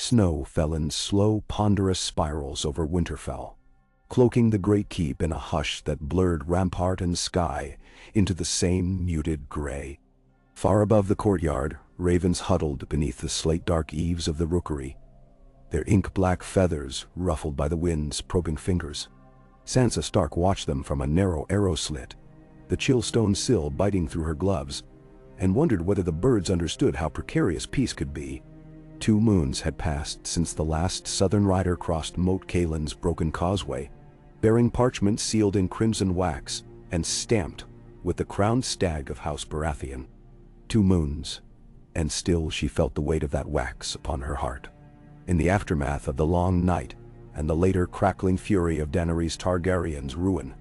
snow fell in slow, ponderous spirals over Winterfell, cloaking the great keep in a hush that blurred rampart and sky into the same muted gray. Far above the courtyard, ravens huddled beneath the slate-dark eaves of the rookery, their ink-black feathers ruffled by the wind's probing fingers. Sansa Stark watched them from a narrow arrow slit, the chill stone sill biting through her gloves, and wondered whether the birds understood how precarious peace could be. 2 moons had passed since the last southern rider crossed Moat Caelin's broken causeway, bearing parchment sealed in crimson wax and stamped with the crowned stag of House Baratheon. 2 moons, and still she felt the weight of that wax upon her heart. In the aftermath of the long night and the later crackling fury of Daenerys Targaryen's ruin,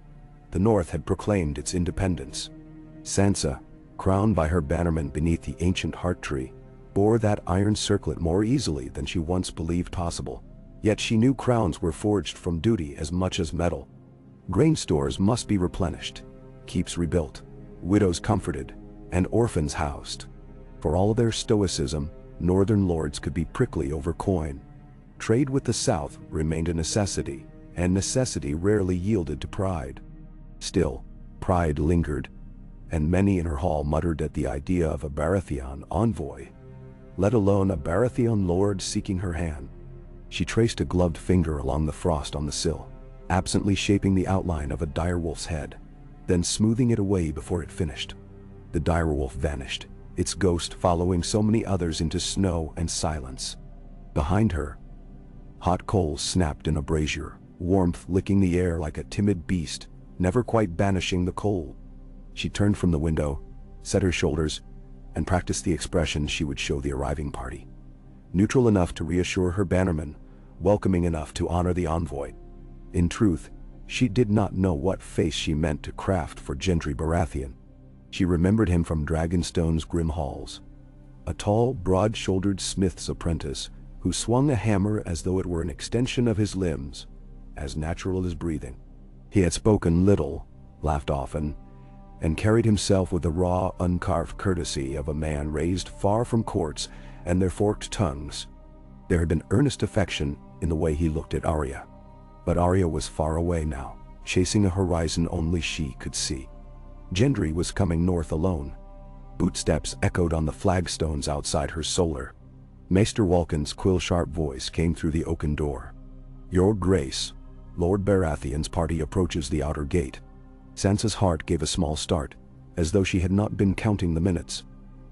the North had proclaimed its independence. Sansa, crowned by her bannermen beneath the ancient heart tree, bore that iron circlet more easily than she once believed possible. Yet she knew crowns were forged from duty as much as metal. Grain stores must be replenished, keeps rebuilt, widows comforted, and orphans housed. For all their stoicism, northern lords could be prickly over coin. Trade with the South remained a necessity, and necessity rarely yielded to pride. Still, pride lingered, and many in her hall muttered at the idea of a Baratheon envoy, let alone a Baratheon lord seeking her hand. She traced a gloved finger along the frost on the sill, absently shaping the outline of a direwolf's head, then smoothing it away before it finished. The direwolf vanished, its ghost following so many others into snow and silence. Behind her, hot coals snapped in a brazier, warmth licking the air like a timid beast, never quite banishing the cold. She turned from the window, set her shoulders, and practiced the expression she would show the arriving party. Neutral enough to reassure her bannermen, welcoming enough to honor the envoy. In truth, she did not know what face she meant to craft for Gendry Baratheon. She remembered him from Dragonstone's grim halls, a tall, broad-shouldered smith's apprentice who swung a hammer as though it were an extension of his limbs, as natural as breathing. He had spoken little, laughed often, and carried himself with the raw, uncarved courtesy of a man raised far from courts and their forked tongues. There had been earnest affection in the way he looked at Arya. But Arya was far away now, chasing a horizon only she could see. Gendry was coming north alone. Bootsteps echoed on the flagstones outside her solar. Maester Walken's quill-sharp voice came through the oaken door. "Your Grace, Lord Baratheon's party approaches the outer gate." Sansa's heart gave a small start, as though she had not been counting the minutes.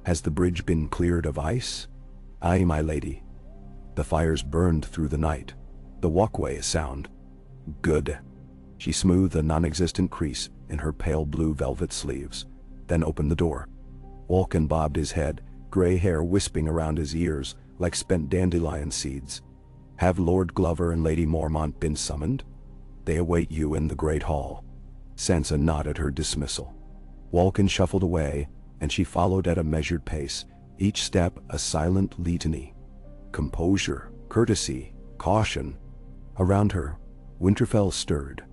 "Has the bridge been cleared of ice?" "Aye, my lady." The fires burned through the night. The walkway is sound. "Good." She smoothed a non-existent crease in her pale blue velvet sleeves, then opened the door. Walken bobbed his head, gray hair wisping around his ears like spent dandelion seeds. "Have Lord Glover and Lady Mormont been summoned?" "They await you in the great hall." Sansa nodded her dismissal. Walken shuffled away, and she followed at a measured pace, each step a silent litany. Composure, courtesy, caution. Around her, Winterfell stirred,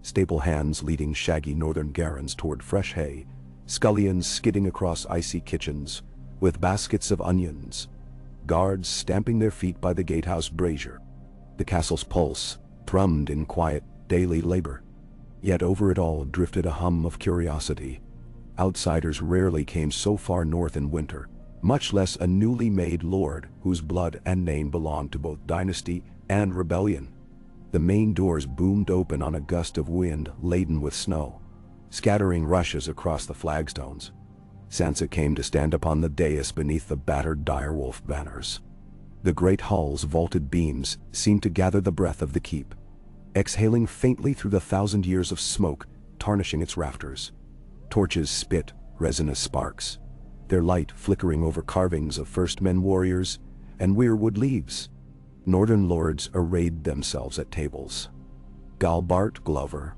stable hands leading shaggy northern garrons toward fresh hay, scullions skidding across icy kitchens with baskets of onions, guards stamping their feet by the gatehouse brazier. The castle's pulse thrummed in quiet, daily labor. Yet over it all drifted a hum of curiosity. Outsiders rarely came so far north in winter, much less a newly made lord whose blood and name belonged to both dynasty and rebellion. The main doors boomed open on a gust of wind laden with snow, scattering rushes across the flagstones. Sansa came to stand upon the dais beneath the battered direwolf banners. The great hall's vaulted beams seemed to gather the breath of the keep, exhaling faintly through the 1,000 years of smoke tarnishing its rafters. Torches spit resinous sparks, their light flickering over carvings of First Men warriors and weirwood leaves. Northern lords arrayed themselves at tables. Galbart Glover,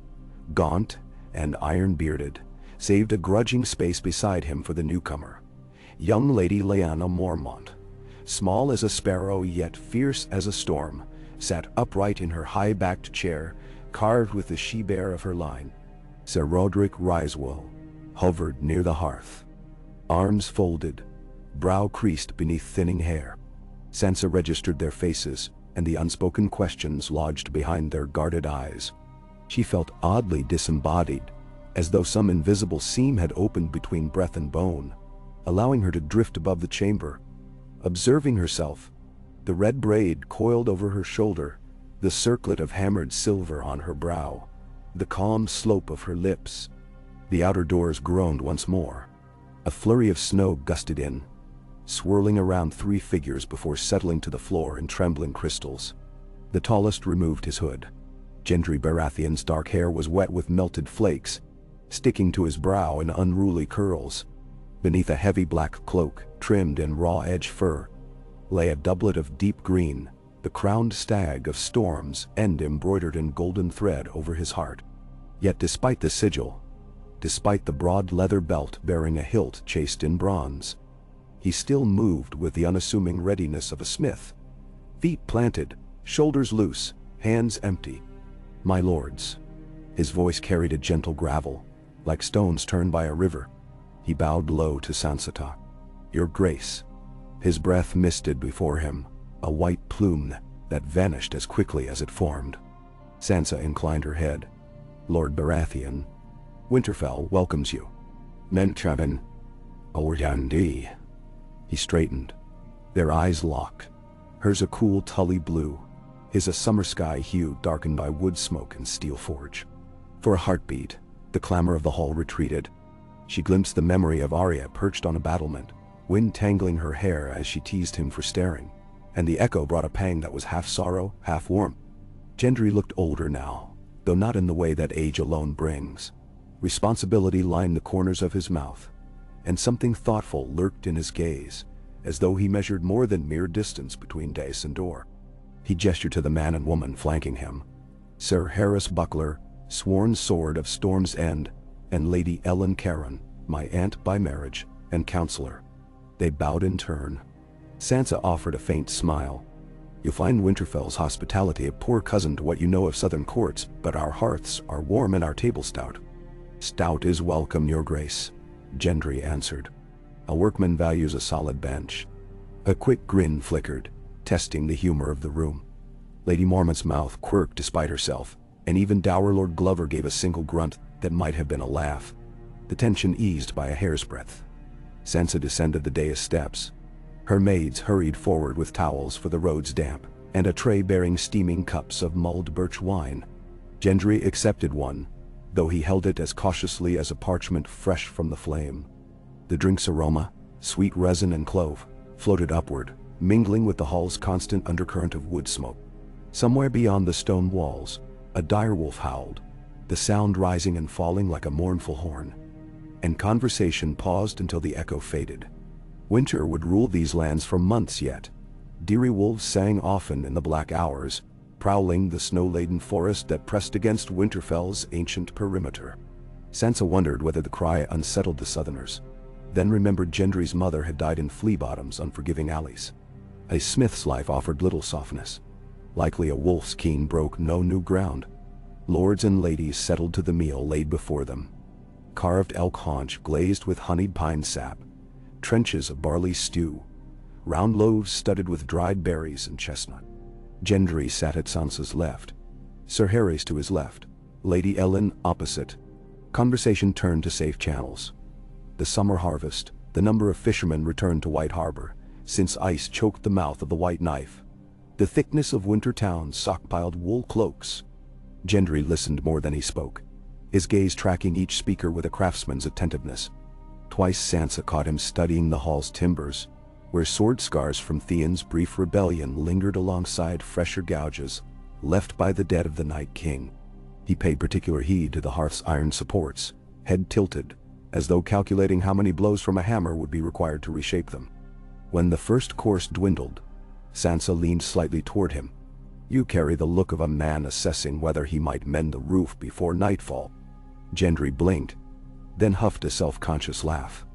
gaunt and iron-bearded, saved a grudging space beside him for the newcomer. Young Lady Lyanna Mormont, small as a sparrow yet fierce as a storm, sat upright in her high-backed chair, carved with the she-bear of her line. Sir Roderick Ryswell hovered near the hearth, arms folded, brow creased beneath thinning hair. Sansa registered their faces and the unspoken questions lodged behind their guarded eyes. She felt oddly disembodied, as though some invisible seam had opened between breath and bone, allowing her to drift above the chamber. Observing herself, the red braid coiled over her shoulder, the circlet of hammered silver on her brow, the calm slope of her lips. The outer doors groaned once more. A flurry of snow gusted in, swirling around 3 figures before settling to the floor in trembling crystals. The tallest removed his hood. Gendry Baratheon's dark hair was wet with melted flakes, sticking to his brow in unruly curls. Beneath a heavy black cloak, trimmed in raw-edge fur, lay a doublet of deep green, the crowned stag of storms end embroidered in golden thread over his heart. Yet despite the sigil, despite the broad leather belt bearing a hilt chased in bronze, he still moved with the unassuming readiness of a smith. Feet planted, shoulders loose, hands empty. "My lords." His voice carried a gentle gravel, like stones turned by a river. He bowed low to Sansa. "Your grace." His breath misted before him, a white plume that vanished as quickly as it formed. Sansa inclined her head. "Lord Baratheon, Winterfell welcomes you." "Mentravin, Oryandi." He straightened. Their eyes locked. Hers a cool tully blue, his a summer sky hue darkened by wood smoke and steel forge. For a heartbeat, the clamor of the hall retreated. She glimpsed the memory of Arya perched on a battlement, wind tangling her hair as she teased him for staring, and the echo brought a pang that was half sorrow, half warmth. Gendry looked older now, though not in the way that age alone brings. Responsibility lined the corners of his mouth, and something thoughtful lurked in his gaze, as though he measured more than mere distance between dais and door. He gestured to the man and woman flanking him. Sir Harris Buckler, sworn sword of Storm's End, and Lady Ellen Caron, my aunt by marriage and counselor. They bowed in turn. Sansa offered a faint smile. "You find Winterfell's hospitality a poor cousin to what you know of southern courts, but our hearths are warm and our table stout." "Stout is welcome, your grace," Gendry answered. "A workman values a solid bench." A quick grin flickered, testing the humor of the room. Lady Mormont's mouth quirked despite herself, and even dour Lord Glover gave a single grunt that might have been a laugh. The tension eased by a hair's breadth. Sansa descended the dais steps. Her maids hurried forward with towels for the roads damp, and a tray bearing steaming cups of mulled birch wine. Gendry accepted one, though he held it as cautiously as a parchment fresh from the flame. The drink's aroma, sweet resin and clove, floated upward, mingling with the hall's constant undercurrent of wood smoke. Somewhere beyond the stone walls, a direwolf howled, the sound rising and falling like a mournful horn. And conversation paused until the echo faded. Winter would rule these lands for months yet. Direwolves sang often in the black hours, prowling the snow-laden forest that pressed against Winterfell's ancient perimeter. Sansa wondered whether the cry unsettled the southerners, then remembered Gendry's mother had died in Flea-Bottom's unforgiving alleys. A smith's life offered little softness. Likely a wolf's keen broke no new ground. Lords and ladies settled to the meal laid before them. Carved elk haunch glazed with honeyed pine sap, trenches of barley stew, round loaves studded with dried berries and chestnut. Gendry sat at Sansa's left, Sir Harry's to his left, Lady Ellen opposite. Conversation turned to safe channels. The summer harvest, the number of fishermen returned to White Harbor, since ice choked the mouth of the White Knife. The thickness of winter towns stockpiled wool cloaks. Gendry listened more than he spoke, his gaze tracking each speaker with a craftsman's attentiveness. Twice Sansa caught him studying the hall's timbers, where sword scars from Theon's brief rebellion lingered alongside fresher gouges left by the dead of the Night King. He paid particular heed to the hearth's iron supports, head tilted, as though calculating how many blows from a hammer would be required to reshape them. When the first course dwindled, Sansa leaned slightly toward him. "You carry the look of a man assessing whether he might mend the roof before nightfall." Gendry blinked, then huffed a self-conscious laugh.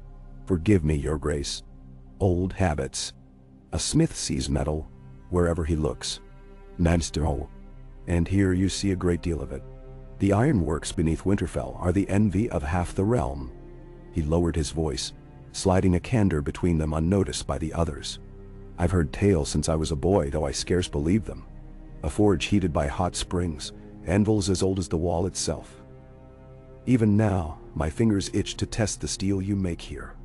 "Forgive me, your grace. Old habits. A smith sees metal wherever he looks. Manstro. And here you see a great deal of it. The ironworks beneath Winterfell are the envy of half the realm." He lowered his voice, sliding a candor between them unnoticed by the others. I've heard tales since I was a boy, though I scarce believe them. A forge heated by hot springs, anvils as old as the wall itself. Even now, my fingers itch to test the steel you make here.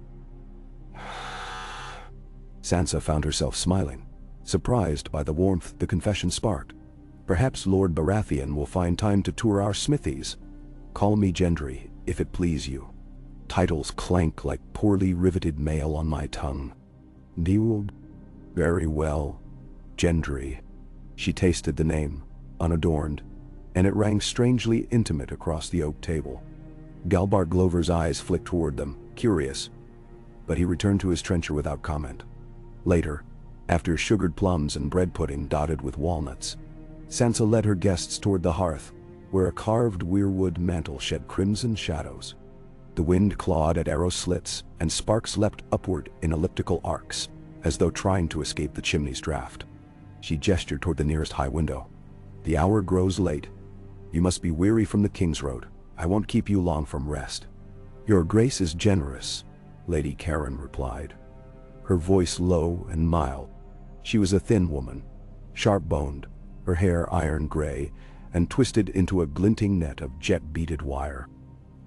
Sansa found herself smiling, surprised by the warmth the confession sparked. Perhaps Lord Baratheon will find time to tour our smithies. Call me Gendry, if it please you. Titles clank like poorly riveted mail on my tongue. Deal? Very well. Gendry. She tasted the name, unadorned, and it rang strangely intimate across the oak table. Galbart Glover's eyes flicked toward them, curious, but he returned to his trencher without comment. Later, after sugared plums and bread pudding dotted with walnuts, Sansa led her guests toward the hearth, where a carved weirwood mantel shed crimson shadows. The wind clawed at arrow slits, and sparks leapt upward in elliptical arcs, as though trying to escape the chimney's draft. She gestured toward the nearest high window. The hour grows late. You must be weary from the King's Road. I won't keep you long from rest. Your grace is generous, Lady Karen replied, her voice low and mild. She was a thin woman, sharp-boned, her hair iron gray, and twisted into a glinting net of jet-beaded wire.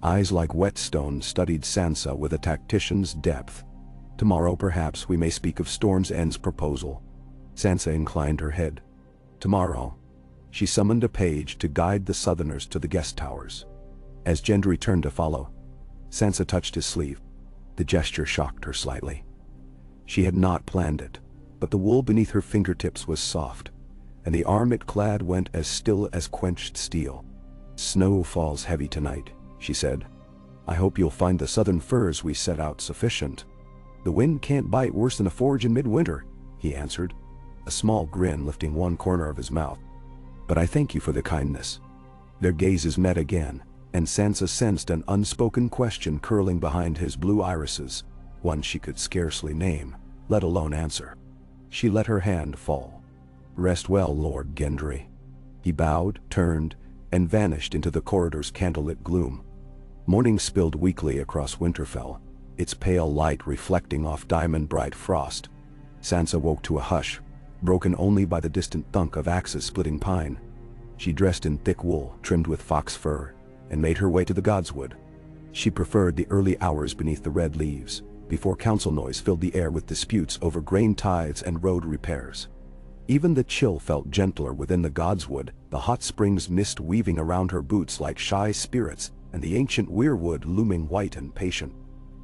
Eyes like whetstone studied Sansa with a tactician's depth. Tomorrow, perhaps, we may speak of Storm's End's proposal. Sansa inclined her head. Tomorrow. She summoned a page to guide the Southerners to the guest towers. As Gendry turned to follow, Sansa touched his sleeve. The gesture shocked her slightly. She had not planned it, but the wool beneath her fingertips was soft, and the arm it clad went as still as quenched steel. Snow falls heavy tonight, she said. I hope you'll find the southern furs we set out sufficient. The wind can't bite worse than a forge in midwinter, he answered, a small grin lifting one corner of his mouth. But I thank you for the kindness. Their gazes met again, and Sansa sensed an unspoken question curling behind his blue irises, one she could scarcely name, let alone answer. She let her hand fall. Rest well, Lord Gendry. He bowed, turned, and vanished into the corridor's candlelit gloom. Morning spilled weakly across Winterfell, its pale light reflecting off diamond-bright frost. Sansa woke to a hush, broken only by the distant thunk of axes splitting pine. She dressed in thick wool trimmed with fox fur, and made her way to the Godswood. She preferred the early hours beneath the red leaves, before council noise filled the air with disputes over grain tithes and road repairs. Even the chill felt gentler within the Godswood, the hot springs mist weaving around her boots like shy spirits, and the ancient weirwood looming white and patient.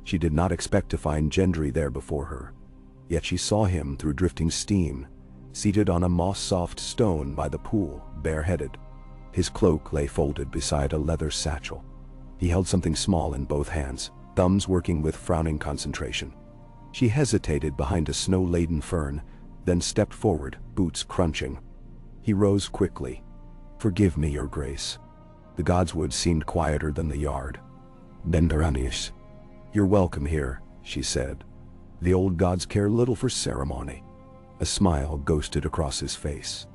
She did not expect to find Gendry there before her, yet she saw him through drifting steam, seated on a moss-soft stone by the pool, bareheaded. His cloak lay folded beside a leather satchel. He held something small in both hands, thumbs working with frowning concentration. She hesitated behind a snow-laden fern, then stepped forward, boots crunching. He rose quickly. Forgive me, Your Grace. The Godswood seemed quieter than the yard. Bendaranish. You're welcome here, she said. The old gods care little for ceremony. A smile ghosted across his face.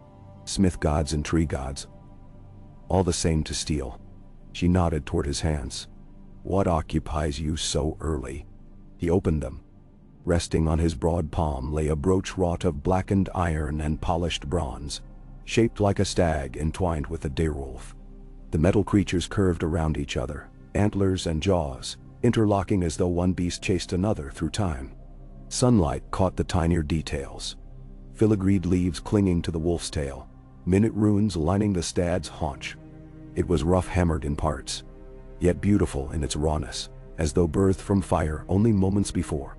Smith gods and tree gods, all the same to steel. She nodded toward his hands. What occupies you so early? He opened them. Resting on his broad palm lay a brooch wrought of blackened iron and polished bronze, shaped like a stag entwined with a direwolf. The metal creatures curved around each other, antlers and jaws, interlocking as though one beast chased another through time. Sunlight caught the tinier details. Filigreed leaves clinging to the wolf's tail, minute runes lining the stag's haunch. It was rough-hammered in parts, yet beautiful in its rawness, as though birthed from fire only moments before.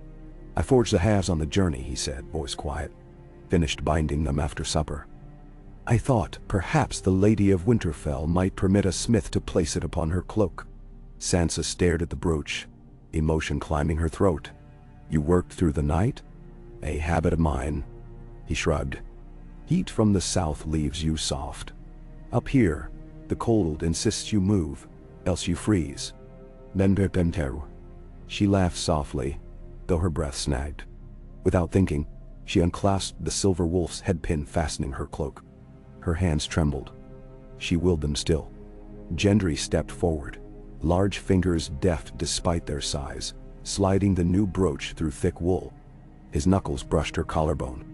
I forged the halves on the journey, he said, voice quiet. Finished binding them after supper. I thought perhaps the Lady of Winterfell might permit a smith to place it upon her cloak. Sansa stared at the brooch, emotion climbing her throat. You worked through the night? A habit of mine. He shrugged. Heat from the south leaves you soft. Up here, the cold insists you move, else you freeze. Benderpenteru. She laughed softly, though her breath snagged. Without thinking, she unclasped the silver wolf's headpin fastening her cloak. Her hands trembled. She willed them still. Gendry stepped forward, large fingers deft despite their size, sliding the new brooch through thick wool. His knuckles brushed her collarbone.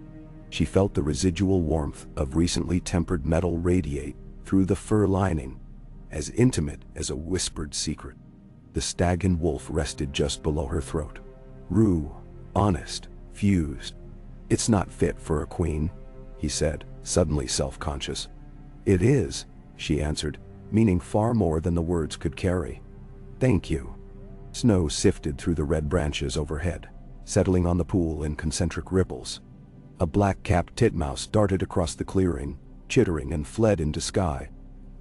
She felt the residual warmth of recently tempered metal radiate through the fur lining, as intimate as a whispered secret. The stag and wolf rested just below her throat. Rue, honest, fused. "It's not fit for a queen," he said, suddenly self-conscious. "It is," she answered, meaning far more than the words could carry. "Thank you." Snow sifted through the red branches overhead, settling on the pool in concentric ripples. A black-capped titmouse darted across the clearing, chittering, and fled into sky.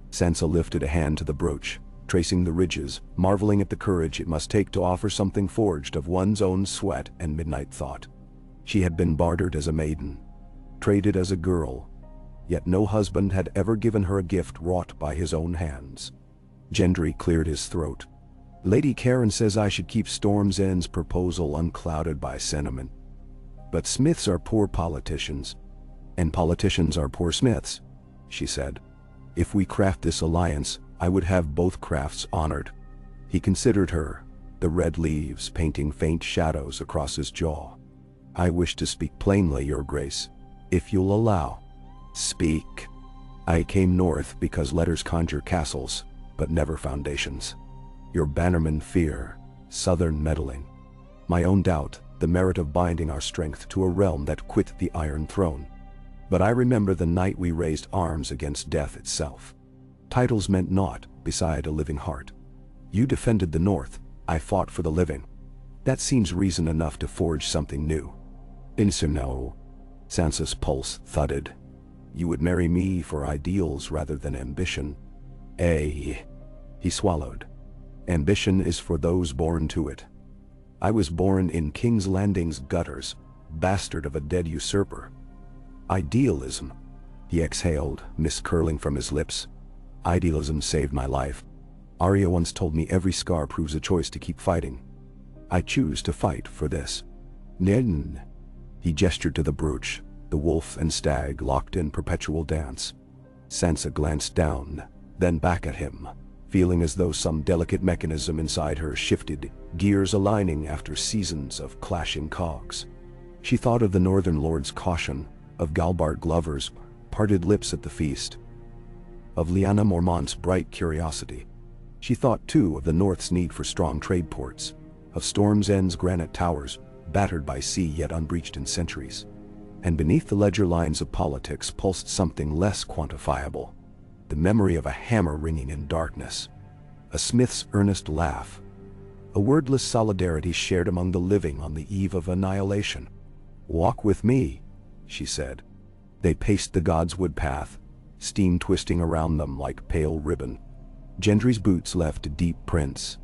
Sansa lifted a hand to the brooch, tracing the ridges, marveling at the courage it must take to offer something forged of one's own sweat and midnight thought. She had been bartered as a maiden, traded as a girl, yet no husband had ever given her a gift wrought by his own hands. Gendry cleared his throat. "Lady Karen says I should keep Storm's End's proposal unclouded by sentiment. But smiths are poor politicians, and politicians are poor smiths," she said. "If we craft this alliance, I would have both crafts honored." He considered her, the red leaves painting faint shadows across his jaw. "I wish to speak plainly, Your Grace, if you'll allow." "Speak." "I came north because letters conjure castles, but never foundations. Your bannermen fear southern meddling. My own doubt the merit of binding our strength to a realm that quit the Iron Throne. But I remember the night we raised arms against death itself. Titles meant naught beside a living heart. You defended the North, I fought for the living. That seems reason enough to forge something new." "No." Sansa's pulse thudded. "You would marry me for ideals rather than ambition." "Eh." He swallowed. "Ambition is for those born to it. I was born in King's Landing's gutters, bastard of a dead usurper. Idealism," he exhaled, mist curling from his lips. "Idealism saved my life. Arya once told me every scar proves a choice to keep fighting. I choose to fight for this." "Nen." He gestured to the brooch, the wolf and stag locked in perpetual dance. Sansa glanced down, then back at him, feeling as though some delicate mechanism inside her shifted, gears aligning after seasons of clashing cogs. She thought of the Northern Lord's caution, of Galbart Glover's parted lips at the feast, of Lyanna Mormont's bright curiosity. She thought too of the North's need for strong trade ports, of Storm's End's granite towers, battered by sea yet unbreached in centuries. And beneath the ledger lines of politics pulsed something less quantifiable, the memory of a hammer ringing in darkness, a smith's earnest laugh, a wordless solidarity shared among the living on the eve of annihilation. "Walk with me," she said. They paced the Godswood path, steam twisting around them like pale ribbon. Gendry's boots left deep prints.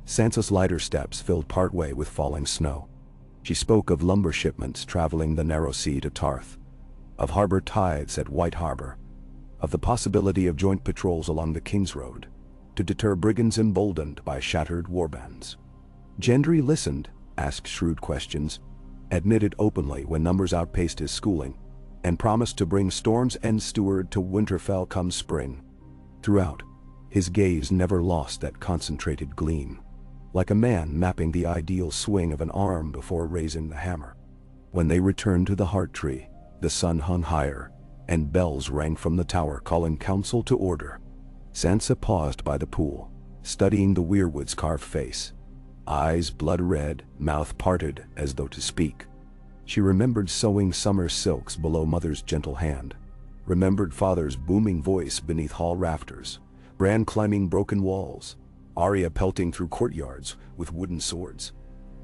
Sansa's lighter steps filled partway with falling snow. She spoke of lumber shipments traveling the narrow sea to Tarth, of harbor tithes at White Harbor, of the possibility of joint patrols along the King's Road, to deter brigands emboldened by shattered warbands. Gendry listened, asked shrewd questions, admitted openly when numbers outpaced his schooling, and promised to bring Storm's End steward to Winterfell come spring. Throughout, his gaze never lost that concentrated gleam, like a man mapping the ideal swing of an arm before raising the hammer. When they returned to the Heart Tree, the sun hung higher, and bells rang from the tower calling council to order. Sansa paused by the pool, studying the weirwood's carved face, eyes blood-red, mouth parted as though to speak. She remembered sewing summer silks below Mother's gentle hand, remembered Father's booming voice beneath hall rafters, Bran climbing broken walls, Arya pelting through courtyards with wooden swords.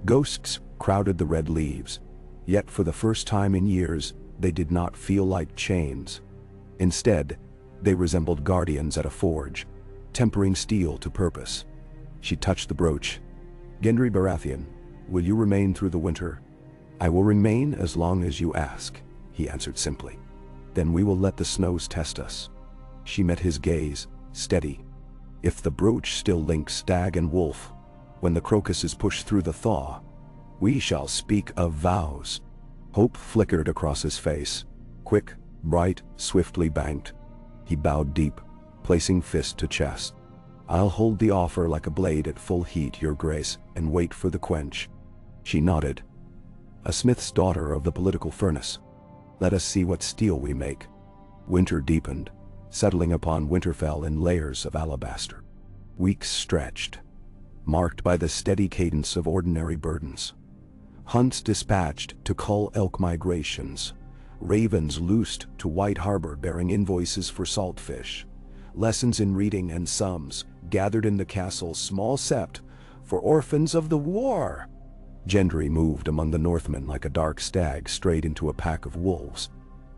Ghosts crowded the red leaves, yet for the first time in years, they did not feel like chains. Instead, they resembled guardians at a forge, tempering steel to purpose. She touched the brooch. "Gendry Baratheon, will you remain through the winter?" "I will remain as long as you ask," he answered simply. "Then we will let the snows test us." She met his gaze, steady. "If the brooch still links stag and wolf, when the crocuses push through the thaw, we shall speak of vows." Hope flickered across his face, quick, bright, swiftly banked. He bowed deep, placing fist to chest. "I'll hold the offer like a blade at full heat, Your Grace, and wait for the quench." She nodded. A smith's daughter of the political furnace. Let us see what steel we make." Winter deepened, settling upon Winterfell in layers of alabaster. Weeks stretched, marked by the steady cadence of ordinary burdens. Hunts dispatched to cull elk migrations, ravens loosed to White Harbor bearing invoices for saltfish, lessons in reading and sums gathered in the castle's small sept for orphans of the war. Gendry moved among the Northmen like a dark stag strayed into a pack of wolves,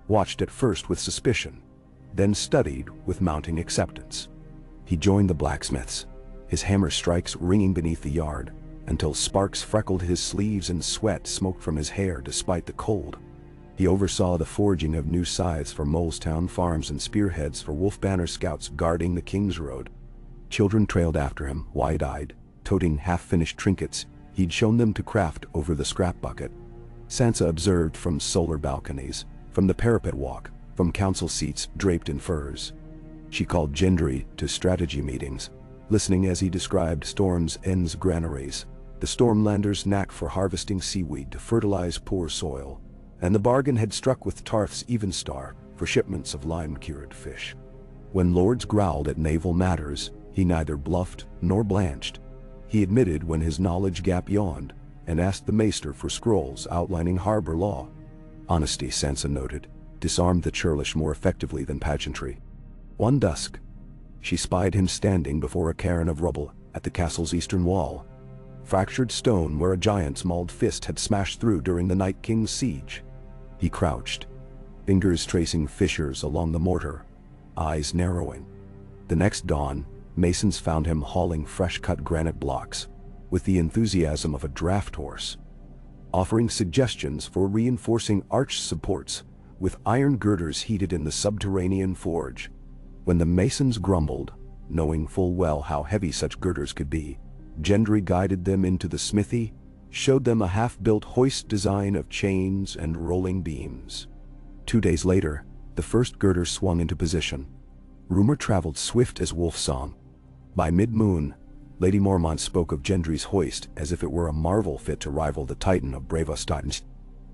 watched at first with suspicion, then studied with mounting acceptance. He joined the blacksmiths, his hammer strikes ringing beneath the yard, until sparks freckled his sleeves and sweat smoked from his hair despite the cold. He oversaw the forging of new scythes for Molestown farms and spearheads for Wolf Banner scouts guarding the King's Road. Children trailed after him, wide-eyed, toting half-finished trinkets he'd shown them to craft over the scrap bucket. Sansa observed from solar balconies, from the parapet walk, from council seats draped in furs. She called Gendry to strategy meetings, listening as he described Storm's End's granaries, the Stormlanders' knack for harvesting seaweed to fertilize poor soil, and the bargain had struck with Tarth's Evenstar for shipments of lime-cured fish. When lords growled at naval matters, he neither bluffed nor blanched. He admitted when his knowledge gap yawned and asked the maester for scrolls outlining harbor law. Honesty, Sansa noted, disarmed the churlish more effectively than pageantry. One dusk, she spied him standing before a cairn of rubble at the castle's eastern wall, fractured stone where a giant's mauled fist had smashed through during the Night King's siege. He crouched, fingers tracing fissures along the mortar, eyes narrowing. The next dawn, masons found him hauling fresh-cut granite blocks, with the enthusiasm of a draft horse, offering suggestions for reinforcing arch supports with iron girders heated in the subterranean forge. When the masons grumbled, knowing full well how heavy such girders could be, Gendry guided them into the smithy, showed them a half-built hoist design of chains and rolling beams. 2 days later, the first girder swung into position. Rumor traveled swift as wolf song. By mid-moon, Lady Mormont spoke of Gendry's hoist as if it were a marvel fit to rival the Titan of Bravostad.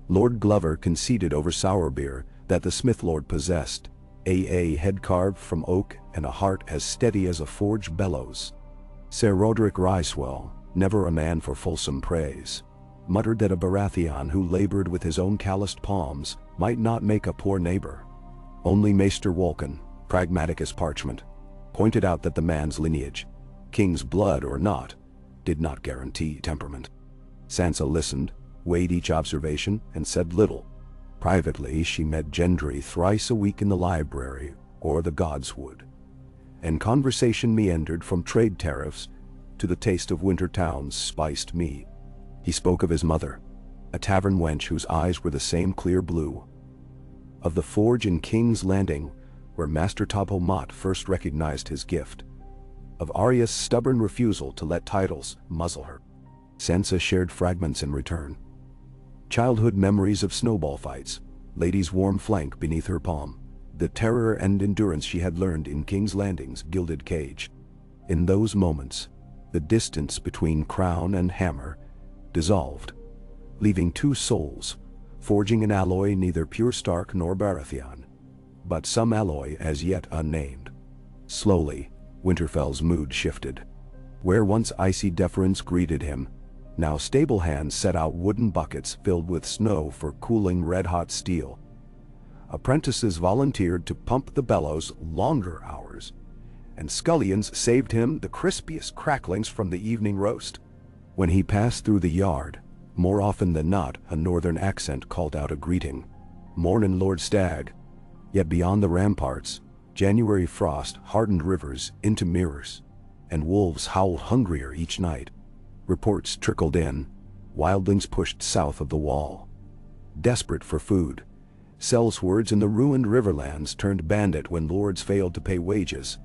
Lord Glover conceded over sour beer that the Smith Lord possessed a head carved from oak and a heart as steady as a forged bellows. Sir Roderick Ryswell, never a man for fulsome praise, muttered that a Baratheon who labored with his own calloused palms might not make a poor neighbor. Only Maester Wolkan, pragmatic as parchment, pointed out that the man's lineage, king's blood or not, did not guarantee temperament. Sansa listened, weighed each observation, and said little. Privately, she met Gendry thrice a week in the library or the Godswood, and conversation meandered from trade tariffs to the taste of Wintertown's spiced meat. He spoke of his mother, a tavern wench whose eyes were the same clear blue, of the forge in King's Landing where Master Tobho Mott first recognized his gift, of Arya's stubborn refusal to let titles muzzle her. Sansa shared fragments in return. Childhood memories of snowball fights, Lady's warm flank beneath her palm, the terror and endurance she had learned in King's Landing's gilded cage. In those moments, the distance between crown and hammer dissolved, leaving two souls, forging an alloy neither pure Stark nor Baratheon, but some alloy as yet unnamed. Slowly, Winterfell's mood shifted. Where once icy deference greeted him, now stable hands set out wooden buckets filled with snow for cooling red-hot steel. Apprentices volunteered to pump the bellows longer hours, and scullions saved him the crispiest cracklings from the evening roast. When he passed through the yard, more often than not a northern accent called out a greeting. "Mornin', Lord Stag." Yet beyond the ramparts, January frost hardened rivers into mirrors, and wolves howled hungrier each night. Reports trickled in, wildlings pushed south of the wall, desperate for food. Sellswords in the ruined riverlands turned bandit when lords failed to pay wages.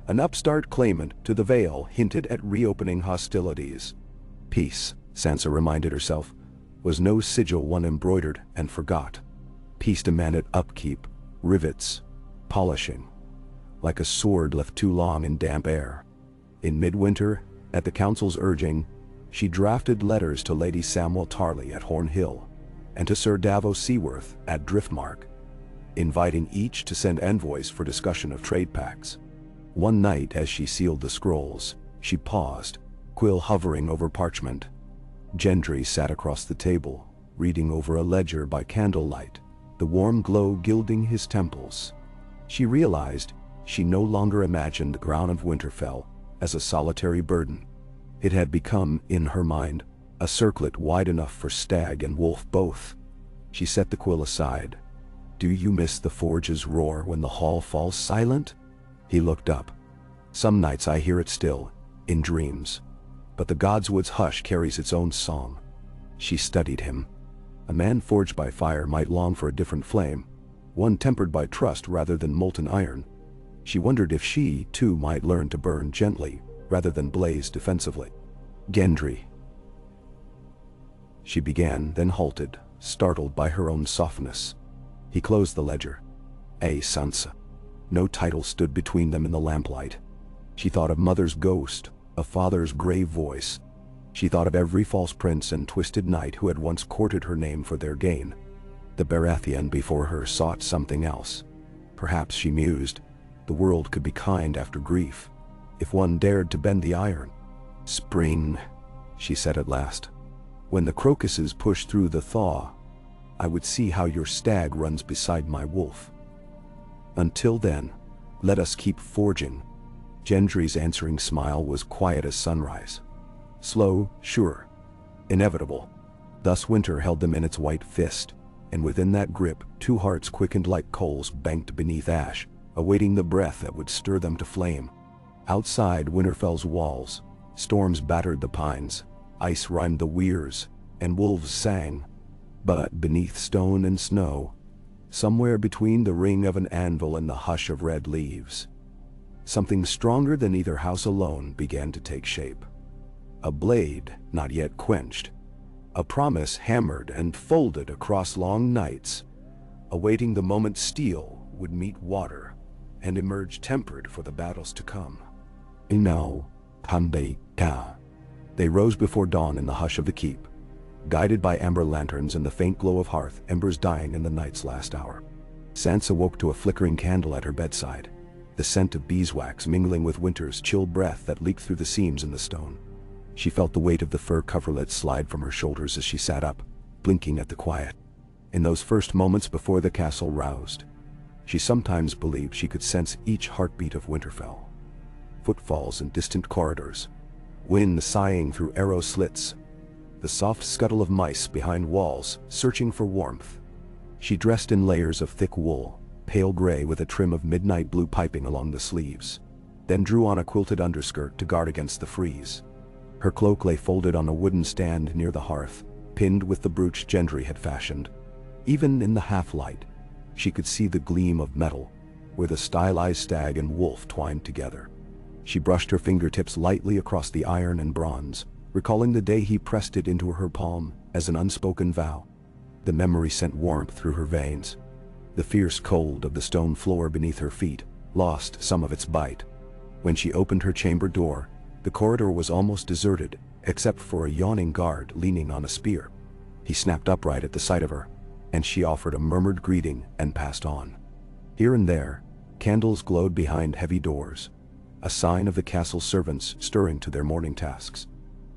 An upstart claimant to the Vale hinted at reopening hostilities. Peace, Sansa reminded herself, was no sigil one embroidered and forgot. Peace demanded upkeep, rivets, polishing, like a sword left too long in damp air. In midwinter, at the council's urging, she drafted letters to Lady Samwell Tarly at Horn Hill, and to Sir Davos Seaworth at Driftmark, inviting each to send envoys for discussion of trade pacts. One night, as she sealed the scrolls, she paused, quill hovering over parchment. Gendry sat across the table, reading over a ledger by candlelight, the warm glow gilding his temples. She realized she no longer imagined the crown of Winterfell as a solitary burden. It had become, in her mind, a circlet wide enough for stag and wolf both. She set the quill aside. "Do you miss the forge's roar when the hall falls silent?" He looked up. "Some nights I hear it still, in dreams. But the Godswood's hush carries its own song." She studied him. A man forged by fire might long for a different flame, one tempered by trust rather than molten iron. She wondered if she, too, might learn to burn gently, rather than blaze defensively. "Gendry," she began, then halted, startled by her own softness. He closed the ledger. Sansa. No title stood between them in the lamplight. She thought of mother's ghost, of father's grave voice. She thought of every false prince and twisted knight who had once courted her name for their gain. The Baratheon before her sought something else. Perhaps, she mused, the world could be kind after grief, if one dared to bend the iron. "Spring," she said at last. "When the crocuses push through the thaw, I would see how your stag runs beside my wolf. Until then, let us keep forging." Gendry's answering smile was quiet as sunrise. Slow, sure, inevitable. Thus winter held them in its white fist, and within that grip, two hearts quickened like coals banked beneath ash, awaiting the breath that would stir them to flame. Outside Winterfell's walls, storms battered the pines, ice rhymed the weirs, and wolves sang. But beneath stone and snow, somewhere between the ring of an anvil and the hush of red leaves, something stronger than either house alone began to take shape. A blade not yet quenched, a promise hammered and folded across long nights, awaiting the moment steel would meet water and emerge tempered for the battles to come. Now, they rose before dawn in the hush of the keep, guided by amber lanterns and the faint glow of hearth embers dying in the night's last hour. Sansa woke to a flickering candle at her bedside, the scent of beeswax mingling with winter's chill breath that leaked through the seams in the stone. She felt the weight of the fur coverlet slide from her shoulders as she sat up, blinking at the quiet. In those first moments before the castle roused, she sometimes believed she could sense each heartbeat of Winterfell. Footfalls in distant corridors, wind sighing through arrow slits, the soft scuttle of mice behind walls searching for warmth. She dressed in layers of thick wool, pale gray with a trim of midnight blue piping along the sleeves, then drew on a quilted underskirt to guard against the freeze. Her cloak lay folded on a wooden stand near the hearth, pinned with the brooch Gendry had fashioned. Even in the half-light, she could see the gleam of metal, where the stylized stag and wolf twined together. She brushed her fingertips lightly across the iron and bronze, recalling the day he pressed it into her palm as an unspoken vow. The memory sent warmth through her veins. The fierce cold of the stone floor beneath her feet lost some of its bite. When she opened her chamber door, the corridor was almost deserted, except for a yawning guard leaning on a spear. He snapped upright at the sight of her, and she offered a murmured greeting and passed on. Here and there, candles glowed behind heavy doors, a sign of the castle's servants stirring to their morning tasks.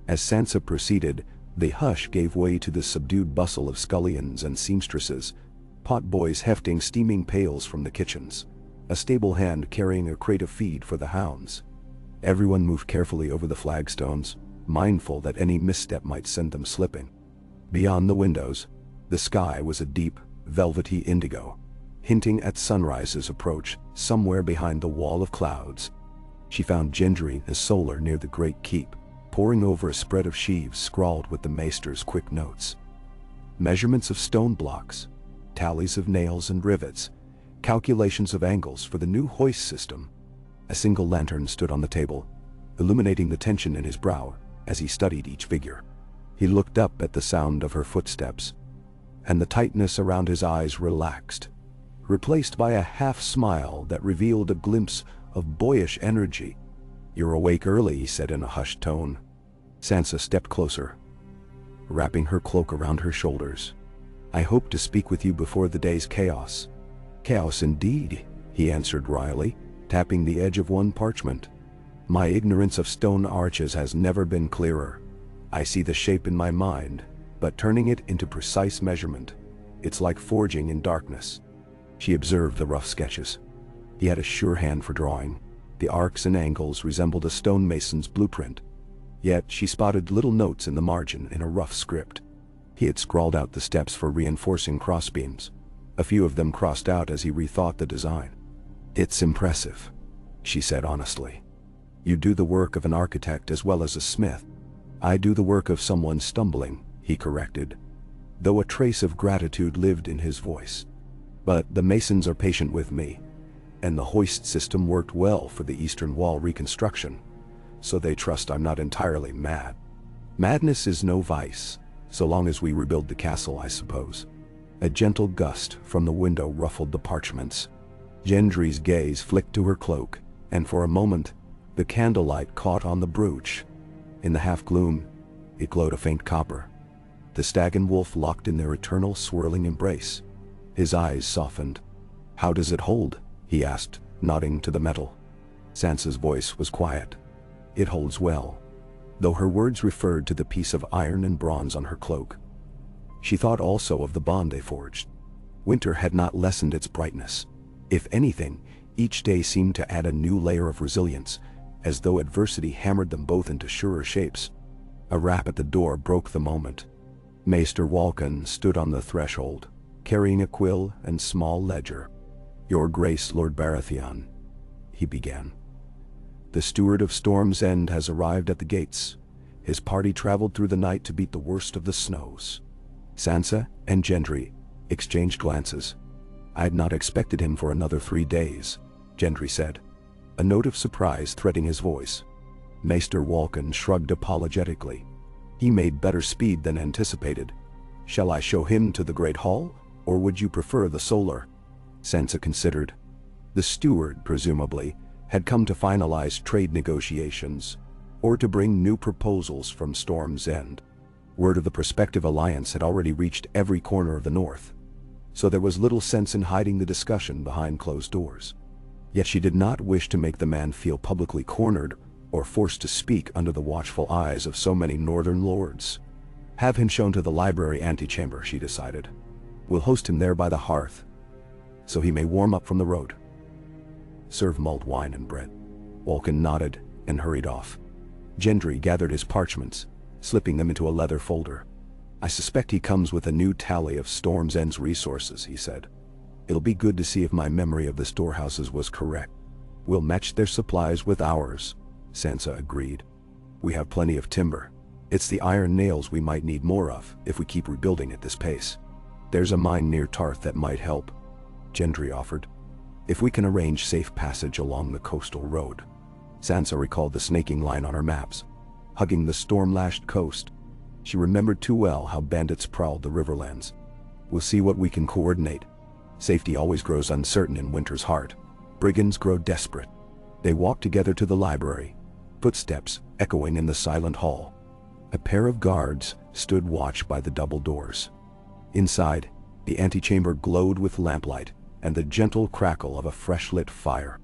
As Sansa proceeded, the hush gave way to the subdued bustle of scullions and seamstresses, potboys hefting steaming pails from the kitchens, a stable hand carrying a crate of feed for the hounds. Everyone moved carefully over the flagstones, mindful that any misstep might send them slipping. Beyond the windows, the sky was a deep, velvety indigo, hinting at sunrise's approach somewhere behind the wall of clouds. She found Gendry and Solar near the great keep, poring over a spread of sheaves scrawled with the maester's quick notes. Measurements of stone blocks, tallies of nails and rivets, calculations of angles for the new hoist system. A single lantern stood on the table, illuminating the tension in his brow as he studied each figure. He looked up at the sound of her footsteps, and the tightness around his eyes relaxed, replaced by a half-smile that revealed a glimpse of boyish energy. "You're awake early," he said in a hushed tone. Sansa stepped closer, wrapping her cloak around her shoulders. I hope to speak with you before the day's chaos. Chaos indeed, he answered wryly, tapping the edge of one parchment. My ignorance of stone arches has never been clearer. I see the shape in my mind, but turning it into precise measurement, it's like forging in darkness. She observed the rough sketches. He had a sure hand for drawing. The arcs and angles resembled a stonemason's blueprint. Yet she spotted little notes in the margin in a rough script. He had scrawled out the steps for reinforcing crossbeams. A few of them crossed out as he rethought the design. It's impressive, she said honestly. You do the work of an architect as well as a smith. I do the work of someone stumbling, he corrected, though a trace of gratitude lived in his voice. But the masons are patient with me, and the hoist system worked well for the Eastern Wall reconstruction, so they trust I'm not entirely mad. Madness is no vice, so long as we rebuild the castle, I suppose. A gentle gust from the window ruffled the parchments. Gendry's gaze flicked to her cloak, and for a moment, the candlelight caught on the brooch. In the half-gloom, it glowed a faint copper. The stag and wolf locked in their eternal swirling embrace. His eyes softened. How does it hold? He asked, nodding to the metal. Sansa's voice was quiet. It holds well, though her words referred to the piece of iron and bronze on her cloak. She thought also of the bond they forged. Winter had not lessened its brightness. If anything, each day seemed to add a new layer of resilience, as though adversity hammered them both into surer shapes. A rap at the door broke the moment. Maester Walken stood on the threshold, carrying a quill and small ledger. "Your Grace, Lord Baratheon," he began. "The steward of Storm's End has arrived at the gates. His party traveled through the night to beat the worst of the snows." Sansa and Gendry exchanged glances. "I had not expected him for another 3 days," Gendry said, a note of surprise threading his voice. Maester Walken shrugged apologetically. "He made better speed than anticipated. Shall I show him to the Great Hall, or would you prefer the Solar?" Sansa considered. The steward, presumably, had come to finalize trade negotiations, or to bring new proposals from Storm's End. Word of the prospective alliance had already reached every corner of the north, so there was little sense in hiding the discussion behind closed doors. Yet she did not wish to make the man feel publicly cornered or forced to speak under the watchful eyes of so many northern lords. Have him shown to the library antechamber, she decided. We'll host him there by the hearth, so he may warm up from the road. Serve mulled wine and bread. Walken nodded and hurried off. Gendry gathered his parchments, slipping them into a leather folder. "I suspect he comes with a new tally of Storm's End's resources," he said. "It'll be good to see if my memory of the storehouses was correct." "We'll match their supplies with ours," Sansa agreed. "We have plenty of timber. It's the iron nails we might need more of if we keep rebuilding at this pace. There's a mine near Tarth that might help," Gendry offered. "If we can arrange safe passage along the coastal road." Sansa recalled the snaking line on her maps, hugging the storm-lashed coast. She remembered too well how bandits prowled the riverlands. "We'll see what we can coordinate. Safety always grows uncertain in winter's heart. Brigands grow desperate." They walked together to the library, footsteps echoing in the silent hall. A pair of guards stood watch by the double doors. Inside, the antechamber glowed with lamplight and the gentle crackle of a fresh-lit fire.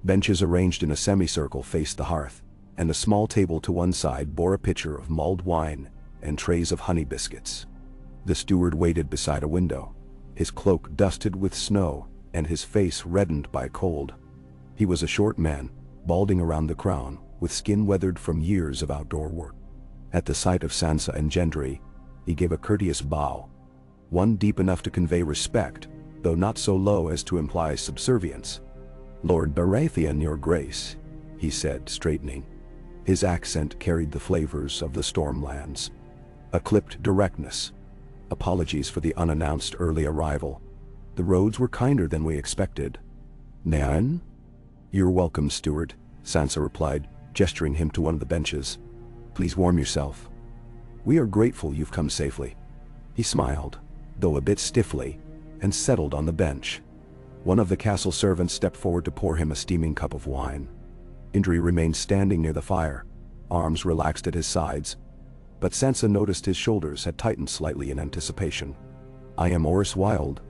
Benches arranged in a semicircle faced the hearth, and a small table to one side bore a pitcher of mulled wine and trays of honey biscuits. The steward waited beside a window, his cloak dusted with snow and his face reddened by cold. He was a short man, balding around the crown, with skin weathered from years of outdoor work. At the sight of Sansa and Gendry, he gave a courteous bow, one deep enough to convey respect, though not so low as to imply subservience. "Lord Baratheon, your grace," he said, straightening. His accent carried the flavors of the Stormlands. A clipped directness. "Apologies for the unannounced early arrival. The roads were kinder than we expected." "Nan?" "You're welcome, steward," Sansa replied, gesturing him to one of the benches. "Please warm yourself. We are grateful you've come safely." He smiled, though a bit stiffly, and settled on the bench. One of the castle servants stepped forward to pour him a steaming cup of wine. Gendry remained standing near the fire, arms relaxed at his sides, but Sansa noticed his shoulders had tightened slightly in anticipation. "I am Orys Wilde,"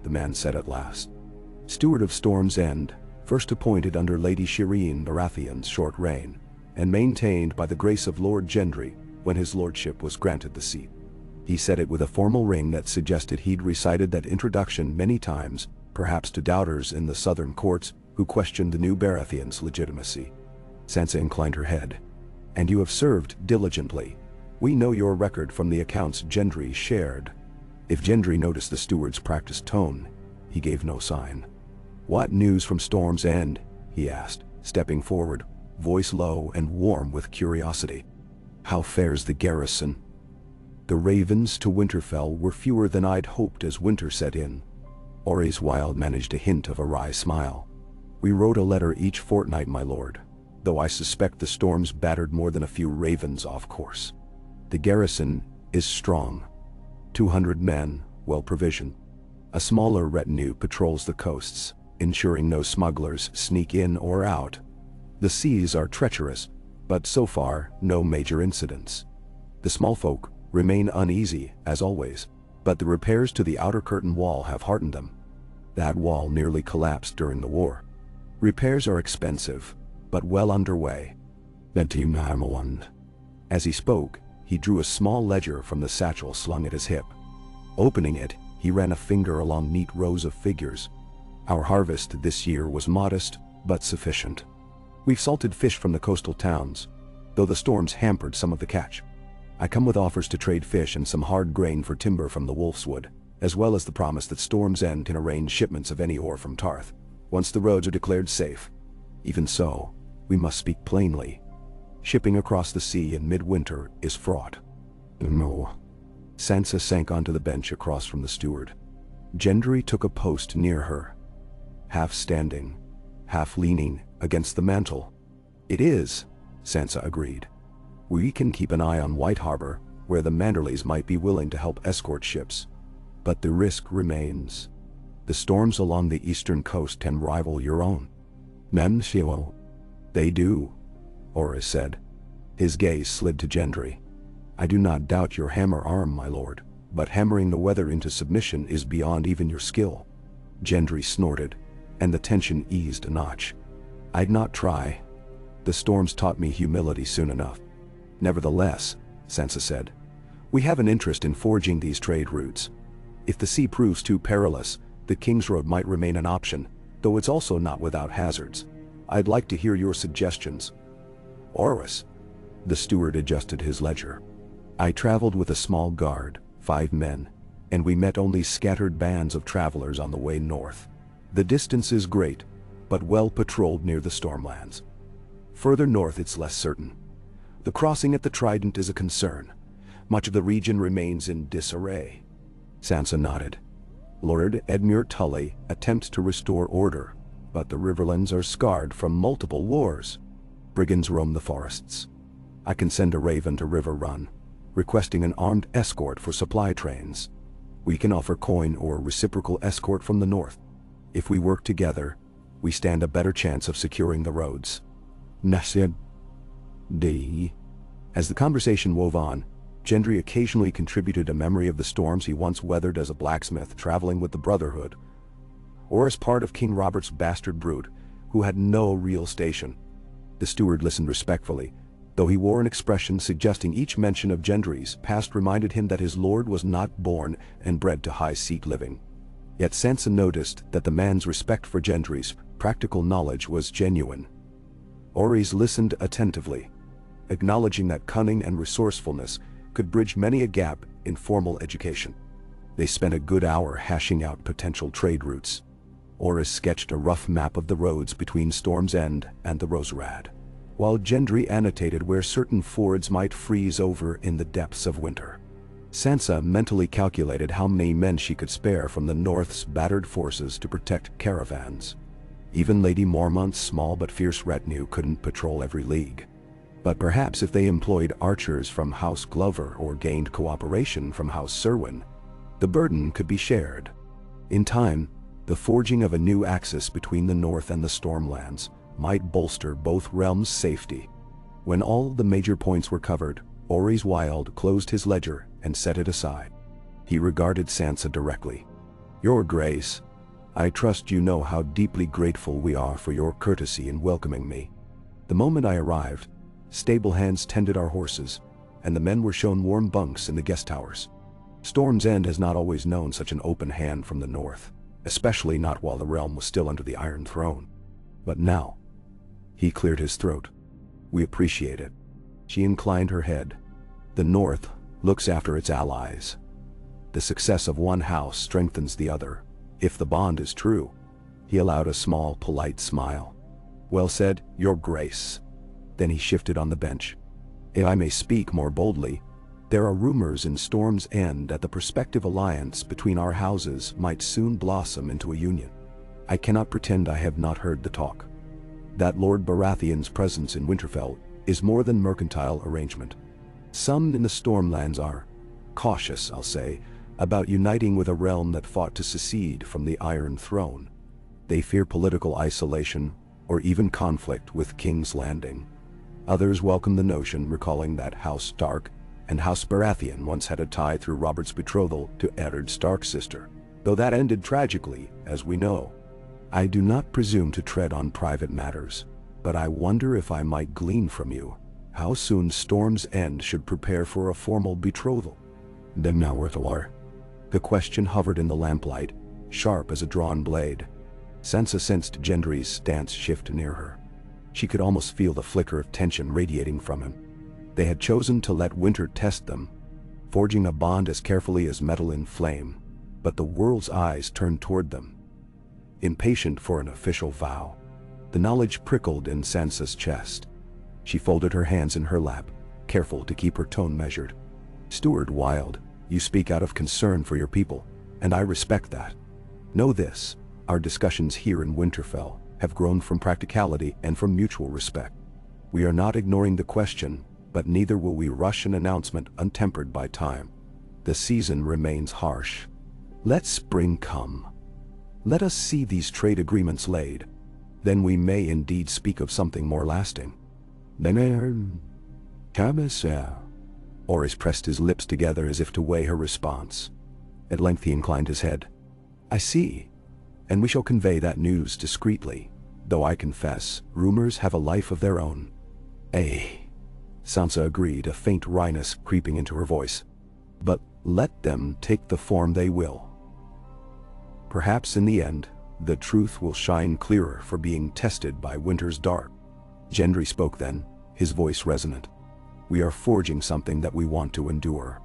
the man said at last. "Steward of Storm's End, first appointed under Lady Shireen Baratheon's short reign, and maintained by the grace of Lord Gendry when his lordship was granted the seat." He said it with a formal ring that suggested he'd recited that introduction many times, perhaps to doubters in the southern courts who questioned the new Baratheon's legitimacy. Sansa inclined her head. "And you have served diligently. We know your record from the accounts Gendry shared." If Gendry noticed the steward's practiced tone, he gave no sign. "What news from Storm's End?" he asked, stepping forward, voice low and warm with curiosity. "How fares the garrison?" The ravens to Winterfell were fewer than I'd hoped as winter set in. Orys Wilde managed a hint of a wry smile. "We wrote a letter each fortnight, my lord, though I suspect the storms battered more than a few ravens off course. The garrison is strong. 200 men, well provisioned. A smaller retinue patrols the coasts, ensuring no smugglers sneak in or out. The seas are treacherous, but so far, no major incidents. The small folk remain uneasy, as always, but the repairs to the outer curtain wall have heartened them. That wall nearly collapsed during the war. Repairs are expensive, but well underway." As he spoke, he drew a small ledger from the satchel slung at his hip. Opening it, he ran a finger along neat rows of figures. "Our harvest this year was modest, but sufficient. We've salted fish from the coastal towns, though the storms hampered some of the catch. I come with offers to trade fish and some hard grain for timber from the Wolfswood, as well as the promise that Storm's End can arrange shipments of any ore from Tarth, once the roads are declared safe. Even so, we must speak plainly. Shipping across the sea in midwinter is fraught." "No." Sansa sank onto the bench across from the steward. Gendry took a post near her, half standing, half leaning against the mantel. "It is," Sansa agreed. "We can keep an eye on White Harbor, where the Manderleys might be willing to help escort ships. But the risk remains. The storms along the eastern coast can rival your own." "They do," Orys said. His gaze slid to Gendry. "I do not doubt your hammer arm, my lord, but hammering the weather into submission is beyond even your skill." Gendry snorted, and the tension eased a notch. "I'd not try. The storms taught me humility soon enough." "Nevertheless," Sansa said, "we have an interest in forging these trade routes. If the sea proves too perilous, the King's Road might remain an option, though it's also not without hazards. I'd like to hear your suggestions." "Orys," the steward adjusted his ledger. "I traveled with a small guard, 5 men, and we met only scattered bands of travelers on the way north. The distance is great, but well patrolled near the Stormlands. Further north it's less certain. The crossing at the Trident is a concern. Much of the region remains in disarray." Sansa nodded. "Lord Edmure Tully attempts to restore order, but the Riverlands are scarred from multiple wars. Brigands roam the forests. I can send a raven to River Run, requesting an armed escort for supply trains. We can offer coin or reciprocal escort from the north. If we work together, we stand a better chance of securing the roads." As the conversation wove on, Gendry occasionally contributed a memory of the storms he once weathered as a blacksmith traveling with the Brotherhood, or as part of King Robert's bastard brood, who had no real station. The steward listened respectfully, though he wore an expression suggesting each mention of Gendry's past reminded him that his lord was not born and bred to high-seat living. Yet Sansa noticed that the man's respect for Gendry's practical knowledge was genuine. Orys listened attentively, acknowledging that cunning and resourcefulness could bridge many a gap in formal education. They spent a good hour hashing out potential trade routes. Orys sketched a rough map of the roads between Storm's End and the Roserad, while Gendry annotated where certain fords might freeze over in the depths of winter. Sansa mentally calculated how many men she could spare from the North's battered forces to protect caravans. Even Lady Mormont's small but fierce retinue couldn't patrol every league. But perhaps if they employed archers from House Glover or gained cooperation from House Serwyn, the burden could be shared. In time, the forging of a new axis between the North and the Stormlands might bolster both realms' safety. When all the major points were covered, Orys Wilde closed his ledger and set it aside. He regarded Sansa directly. "Your Grace, I trust you know how deeply grateful we are for your courtesy in welcoming me. The moment I arrived, stable hands tended our horses, and the men were shown warm bunks in the guest towers. Storm's End has not always known such an open hand from the north, especially not while the realm was still under the Iron Throne. But now," he cleared his throat, "we appreciate it." She inclined her head. "The North looks after its allies. The success of one house strengthens the other, if the bond is true." He allowed a small, polite smile. "Well said, Your Grace." Then he shifted on the bench. "If I may speak more boldly, there are rumors in Storm's End that the prospective alliance between our houses might soon blossom into a union. I cannot pretend I have not heard the talk. That Lord Baratheon's presence in Winterfell is more than mercantile arrangement. Some in the Stormlands are cautious, I'll say, about uniting with a realm that fought to secede from the Iron Throne. They fear political isolation or even conflict with King's Landing. Others welcome the notion, recalling that House Stark and House Baratheon once had a tie through Robert's betrothal to Eddard Stark's sister, though that ended tragically, as we know. I do not presume to tread on private matters, but I wonder if I might glean from you how soon Storm's End should prepare for a formal betrothal." The question hovered in the lamplight, sharp as a drawn blade. Sansa sensed Gendry's stance shift near her. She could almost feel the flicker of tension radiating from him. They had chosen to let winter test them, forging a bond as carefully as metal in flame, but the world's eyes turned toward them, impatient for an official vow. The knowledge prickled in Sansa's chest. She folded her hands in her lap, careful to keep her tone measured. "Steward Wilde, you speak out of concern for your people, and I respect that. Know this, our discussions here in Winterfell have grown from practicality and from mutual respect. We are not ignoring the question, but neither will we rush an announcement untempered by time. The season remains harsh. Let spring come. Let us see these trade agreements laid. Then we may indeed speak of something more lasting." Oris pressed his lips together as if to weigh her response. At length he inclined his head. "I see, and we shall convey that news discreetly, though I confess, rumors have a life of their own." Sansa agreed, a faint wryness creeping into her voice. "But let them take the form they will. Perhaps in the end, the truth will shine clearer for being tested by winter's dark." Gendry spoke then, his voice resonant. "We are forging something that we want to endure.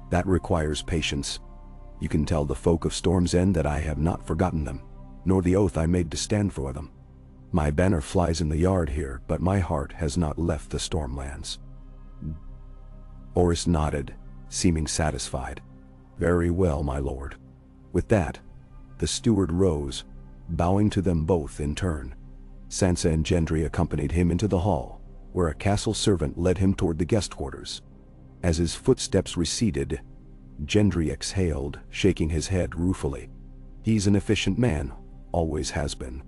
That requires patience. You can tell the folk of Storm's End that I have not forgotten them, nor the oath I made to stand for them. My banner flies in the yard here, but my heart has not left the Stormlands." Oris nodded, seeming satisfied. "Very well, my lord." With that, the steward rose, bowing to them both in turn. Sansa and Gendry accompanied him into the hall, where a castle servant led him toward the guest quarters. As his footsteps receded, Gendry exhaled, shaking his head ruefully. "He's an efficient man, always has been.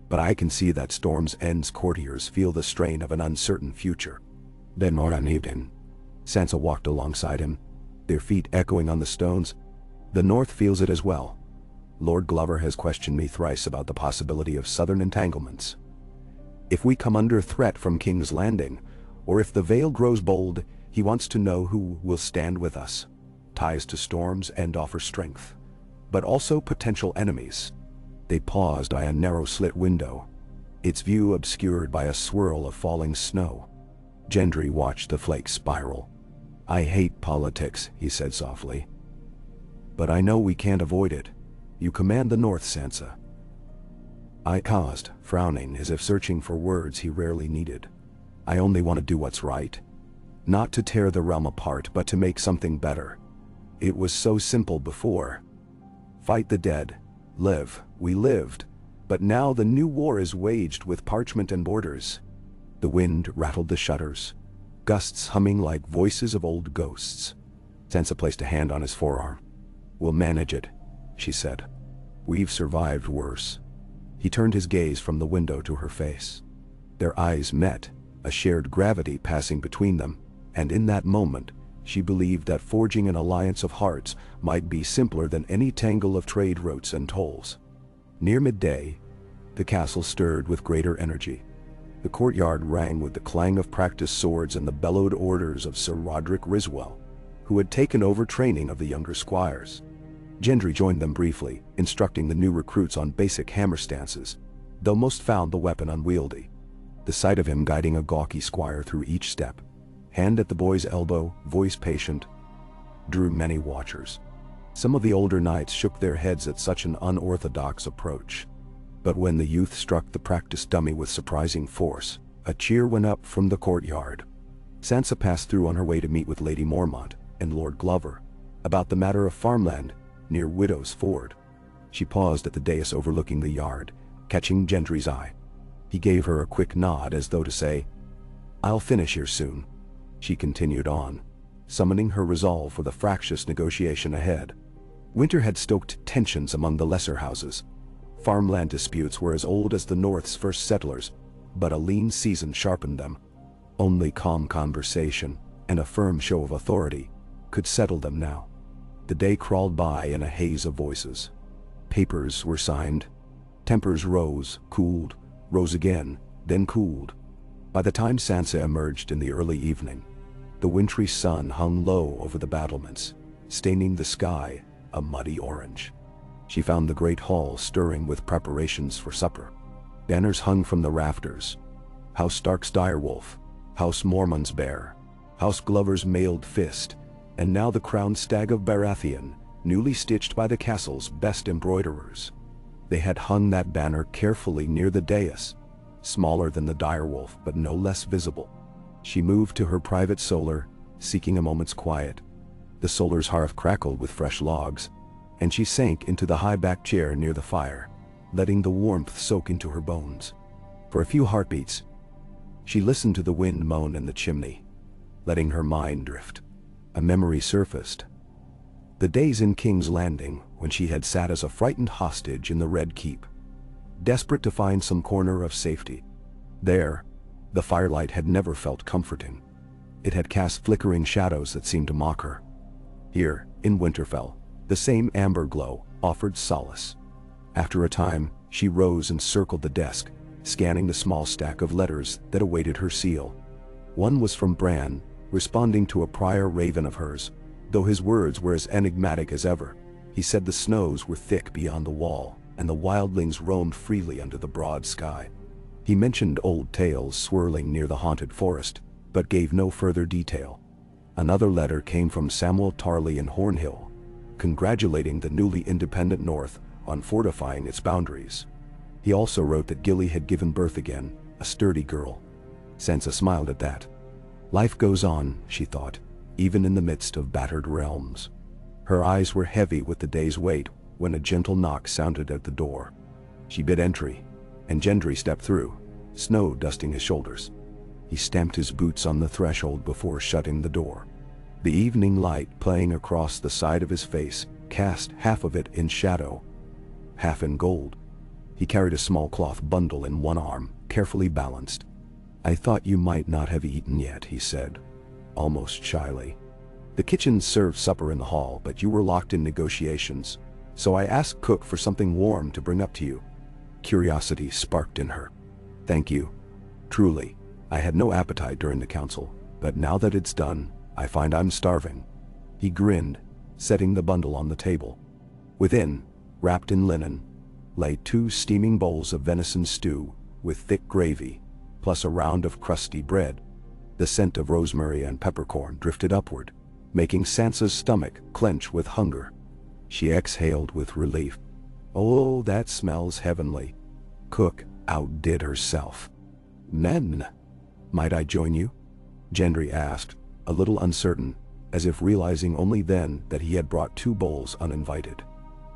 But I can see that Storm's End's courtiers feel the strain of an uncertain future." Then Sansa walked alongside him, their feet echoing on the stones. "The North feels it as well. Lord Glover has questioned me thrice about the possibility of southern entanglements. If we come under threat from King's Landing, or if the Vale grows bold, he wants to know who will stand with us. Ties to Storm's End offer strength, but also potential enemies." They paused by a narrow slit window, its view obscured by a swirl of falling snow. Gendry watched the flakes spiral. "I hate politics," he said softly. "But I know we can't avoid it. You command the North, Sansa." I paused, frowning as if searching for words he rarely needed. "I only want to do what's right. Not to tear the realm apart, but to make something better. It was so simple before. Fight the dead. Live. We lived. But now the new war is waged with parchment and borders." The wind rattled the shutters, gusts humming like voices of old ghosts. Sansa placed a hand on his forearm. "We'll manage it," she said. "We've survived worse." He turned his gaze from the window to her face. Their eyes met, a shared gravity passing between them, and in that moment, She believed that forging an alliance of hearts might be simpler than any tangle of trade routes and tolls. Near midday, the castle stirred with greater energy. The courtyard rang with the clang of practiced swords and the bellowed orders of Sir Roderick Riswell, who had taken over training of the younger squires. Gendry joined them briefly, instructing the new recruits on basic hammer stances, though most found the weapon unwieldy. The sight of him guiding a gawky squire through each step, hand at the boy's elbow, voice patient, drew many watchers. Some of the older knights shook their heads at such an unorthodox approach. But when the youth struck the practiced dummy with surprising force, a cheer went up from the courtyard. Sansa passed through on her way to meet with Lady Mormont and Lord Glover about the matter of farmland near Widow's Ford. She paused at the dais overlooking the yard, catching Gendry's eye. He gave her a quick nod as though to say, "I'll finish here soon." She continued on, summoning her resolve for the fractious negotiation ahead. Winter had stoked tensions among the lesser houses. Farmland disputes were as old as the North's first settlers, but a lean season sharpened them. Only calm conversation and a firm show of authority could settle them now. The day crawled by in a haze of voices. Papers were signed. Tempers rose, cooled, rose again, then cooled. By the time Sansa emerged in the early evening, the wintry sun hung low over the battlements, staining the sky a muddy orange. She found the great hall stirring with preparations for supper. Banners hung from the rafters. House Stark's direwolf, House Mormont's bear, House Glover's mailed fist, and now the crowned stag of Baratheon, newly stitched by the castle's best embroiderers. They had hung that banner carefully near the dais, smaller than the direwolf but no less visible. She moved to her private solar, seeking a moment's quiet. The solar's hearth crackled with fresh logs, and she sank into the high-backed chair near the fire, letting the warmth soak into her bones. For a few heartbeats, she listened to the wind moan in the chimney, letting her mind drift. A memory surfaced. The days in King's Landing when she had sat as a frightened hostage in the Red Keep, desperate to find some corner of safety. There, the firelight had never felt comforting. It had cast flickering shadows that seemed to mock her. Here, in Winterfell, the same amber glow offered solace. After a time, she rose and circled the desk, scanning the small stack of letters that awaited her seal. One was from Bran, responding to a prior raven of hers, though his words were as enigmatic as ever. He said the snows were thick beyond the wall, and the wildlings roamed freely under the broad sky. He mentioned old tales swirling near the haunted forest, but gave no further detail. Another letter came from Samuel Tarly in Hornhill, congratulating the newly independent North on fortifying its boundaries. He also wrote that Gilly had given birth again, a sturdy girl. Sansa smiled at that. Life goes on, she thought, even in the midst of battered realms. Her eyes were heavy with the day's weight when a gentle knock sounded at the door. She bid entry, and Gendry stepped through, snow dusting his shoulders. He stamped his boots on the threshold before shutting the door. The evening light playing across the side of his face cast half of it in shadow, half in gold. He carried a small cloth bundle in one arm, carefully balanced. "I thought you might not have eaten yet," he said, almost shyly. "The kitchen served supper in the hall, but you were locked in negotiations, so I asked cook for something warm to bring up to you." Curiosity sparked in her. "Thank you. Truly, I had no appetite during the council, but now that it's done, I find I'm starving." He grinned, setting the bundle on the table. Within, wrapped in linen, lay 2 steaming bowls of venison stew with thick gravy, plus a round of crusty bread. The scent of rosemary and peppercorn drifted upward, making Sansa's stomach clench with hunger. She exhaled with relief. "Oh, that smells heavenly." Cook outdid herself. "Men, might I join you?" Gendry asked, a little uncertain, as if realizing only then that he had brought 2 bowls uninvited.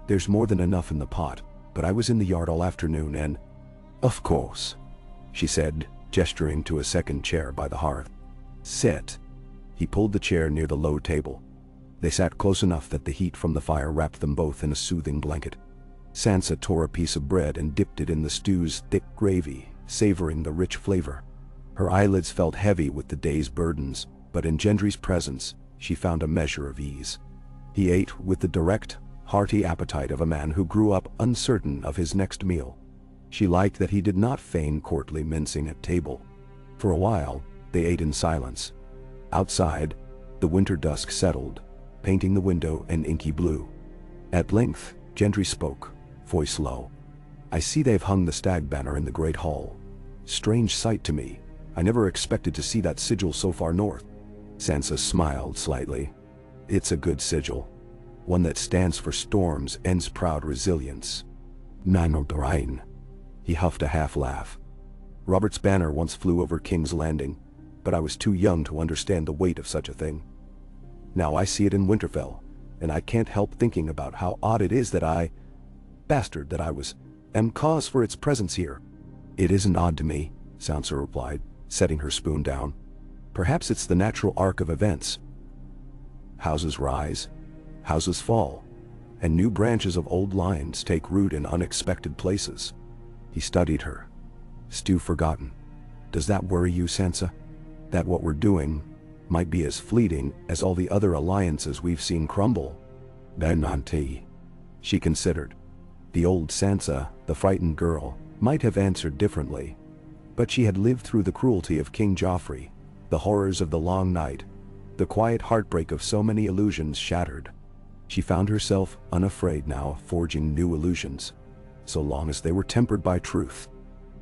"There's more than enough in the pot, but I was in the yard all afternoon and—" "Of course," she said, gesturing to a second chair by the hearth. "Sit." He pulled the chair near the low table. They sat close enough that the heat from the fire wrapped them both in a soothing blanket. Sansa tore a piece of bread and dipped it in the stew's thick gravy, savoring the rich flavor. Her eyelids felt heavy with the day's burdens, but in Gendry's presence, she found a measure of ease. He ate with the direct, hearty appetite of a man who grew up uncertain of his next meal. She liked that he did not feign courtly mincing at table. For a while, they ate in silence. Outside, the winter dusk settled, painting the window an inky blue. At length, Gendry spoke, voice low. "I see they've hung the stag banner in the great hall. Strange sight to me. I never expected to see that sigil so far north." Sansa smiled slightly. "It's a good sigil. One that stands for Storm's End's proud resilience. Nanodorain." He huffed a half-laugh. "Robert's banner once flew over King's Landing, but I was too young to understand the weight of such a thing. Now I see it in Winterfell, and I can't help thinking about how odd it is that bastard that I was, am cause for its presence here." "It isn't odd to me," Sansa replied, setting her spoon down. "Perhaps it's the natural arc of events. Houses rise, houses fall, and new branches of old lines take root in unexpected places." He studied her. "Stew forgotten. Does that worry you, Sansa? That what we're doing might be as fleeting as all the other alliances we've seen crumble?" "Benanti," she considered. The old Sansa, the frightened girl, might have answered differently. But she had lived through the cruelty of King Joffrey, the horrors of the Long Night, the quiet heartbreak of so many illusions shattered. She found herself unafraid now, forging new illusions, so long as they were tempered by truth.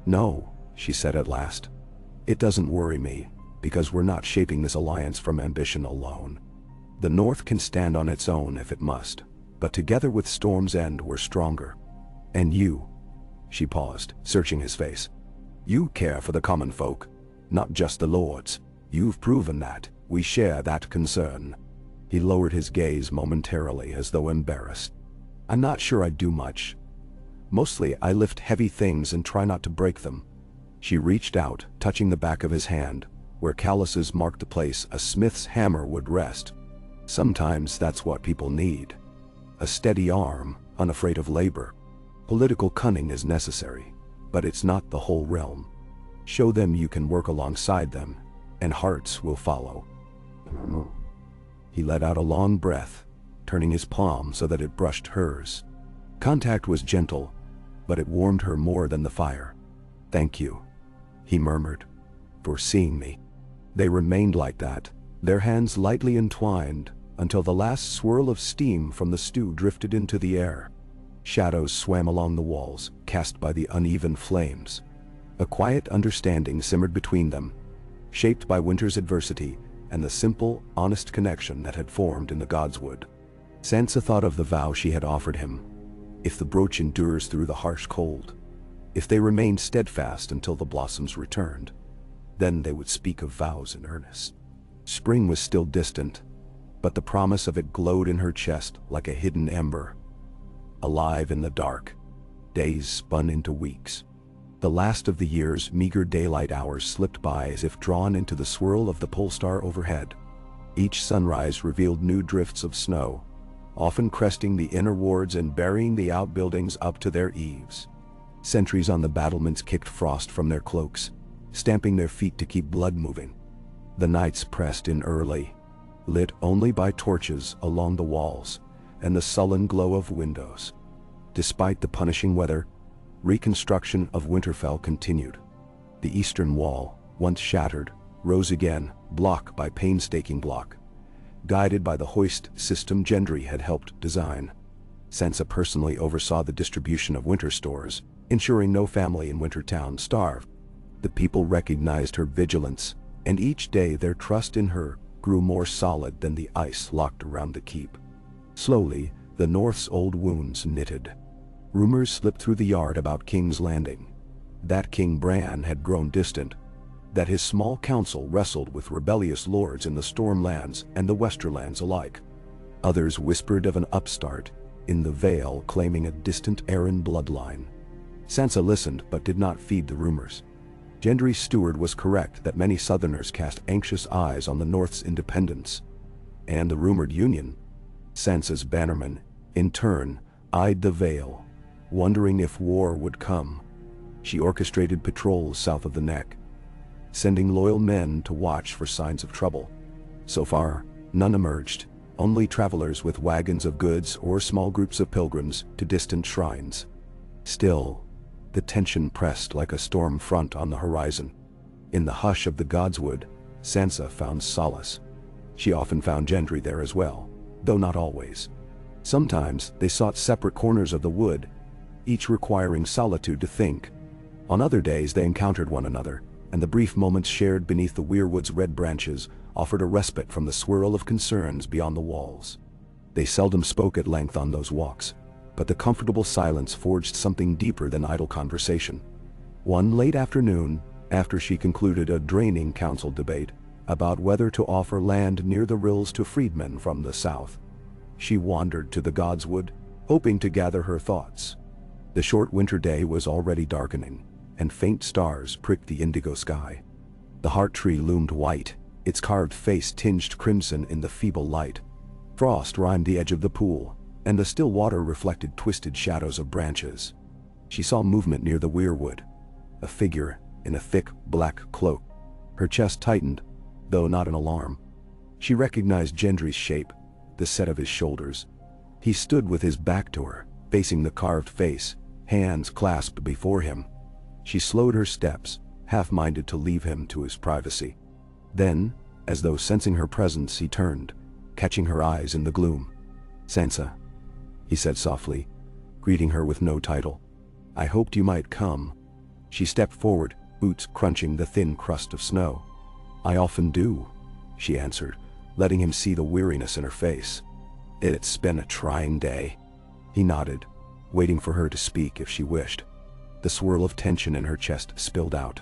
"No," she said at last. "It doesn't worry me, because we're not shaping this alliance from ambition alone. The North can stand on its own if it must, but together with Storm's End we're stronger. And you," she paused, searching his face, "you care for the common folk, not just the lords. You've proven that. We share that concern." He lowered his gaze momentarily as though embarrassed. "I'm not sure I do much. Mostly I lift heavy things and try not to break them." She reached out, touching the back of his hand, where calluses marked the place a smith's hammer would rest. "Sometimes that's what people need. A steady arm, unafraid of labor. Political cunning is necessary, but it's not the whole realm. Show them you can work alongside them, and hearts will follow." He let out a long breath, turning his palm so that it brushed hers. Contact was gentle, but it warmed her more than the fire. "Thank you," he murmured, "for seeing me." They remained like that, their hands lightly entwined, until the last swirl of steam from the stew drifted into the air. Shadows swam along the walls, cast by the uneven flames. A quiet understanding simmered between them, shaped by winter's adversity and the simple, honest connection that had formed in the Godswood. Sansa thought of the vow she had offered him. If the brooch endures through the harsh cold, if they remained steadfast until the blossoms returned, then they would speak of vows in earnest. Spring was still distant, but the promise of it glowed in her chest like a hidden ember. Alive in the dark, days spun into weeks. The last of the year's meager daylight hours slipped by as if drawn into the swirl of the pole star overhead. Each sunrise revealed new drifts of snow, often cresting the inner wards and burying the outbuildings up to their eaves. Sentries on the battlements kicked frost from their cloaks, stamping their feet to keep blood moving. The nights pressed in early, lit only by torches along the walls and the sullen glow of windows. Despite the punishing weather, reconstruction of Winterfell continued. The eastern wall, once shattered, rose again, block by painstaking block, guided by the hoist system Gendry had helped design. Sansa personally oversaw the distribution of winter stores, ensuring no family in Wintertown starved. The people recognized her vigilance, and each day their trust in her grew more solid than the ice locked around the keep. Slowly, the North's old wounds knitted. Rumors slipped through the yard about King's Landing. That King Bran had grown distant, that his small council wrestled with rebellious lords in the Stormlands and the Westerlands alike. Others whispered of an upstart in the Vale claiming a distant Arryn bloodline. Sansa listened but did not feed the rumors. Gendry's steward was correct that many Southerners cast anxious eyes on the North's independence and the rumored union. Sansa's bannermen, in turn, eyed the Vale, wondering if war would come. She orchestrated patrols south of the Neck, sending loyal men to watch for signs of trouble. So far, None emerged, only travelers with wagons of goods or small groups of pilgrims to distant shrines. Still, the tension pressed like a storm front on the horizon. In the hush of the Godswood, Sansa found solace. She often found Gendry there as well, though not always. Sometimes they sought separate corners of the wood, each requiring solitude to think. On other days they encountered one another, and the brief moments shared beneath the weirwood's red branches offered a respite from the swirl of concerns beyond the walls. They seldom spoke at length on those walks, but the comfortable silence forged something deeper than idle conversation. One late afternoon, after she concluded a draining council debate about whether to offer land near the rills to freedmen from the south, she wandered to the Godswood, hoping to gather her thoughts. The short winter day was already darkening, and faint stars pricked the indigo sky. The heart tree loomed white, its carved face tinged crimson in the feeble light. Frost rimed the edge of the pool, and the still water reflected twisted shadows of branches. She saw movement near the weirwood, a figure in a thick black cloak. Her chest tightened, though not in alarm. She recognized Gendry's shape, the set of his shoulders. He stood with his back to her, facing the carved face, hands clasped before him. She slowed her steps, half-minded to leave him to his privacy. Then, as though sensing her presence, he turned, catching her eyes in the gloom. "Sansa," he said softly, greeting her with no title. "I hoped you might come." She stepped forward, boots crunching the thin crust of snow. "I often do," she answered, letting him see the weariness in her face. "It's been a trying day." He nodded, waiting for her to speak if she wished. The swirl of tension in her chest spilled out.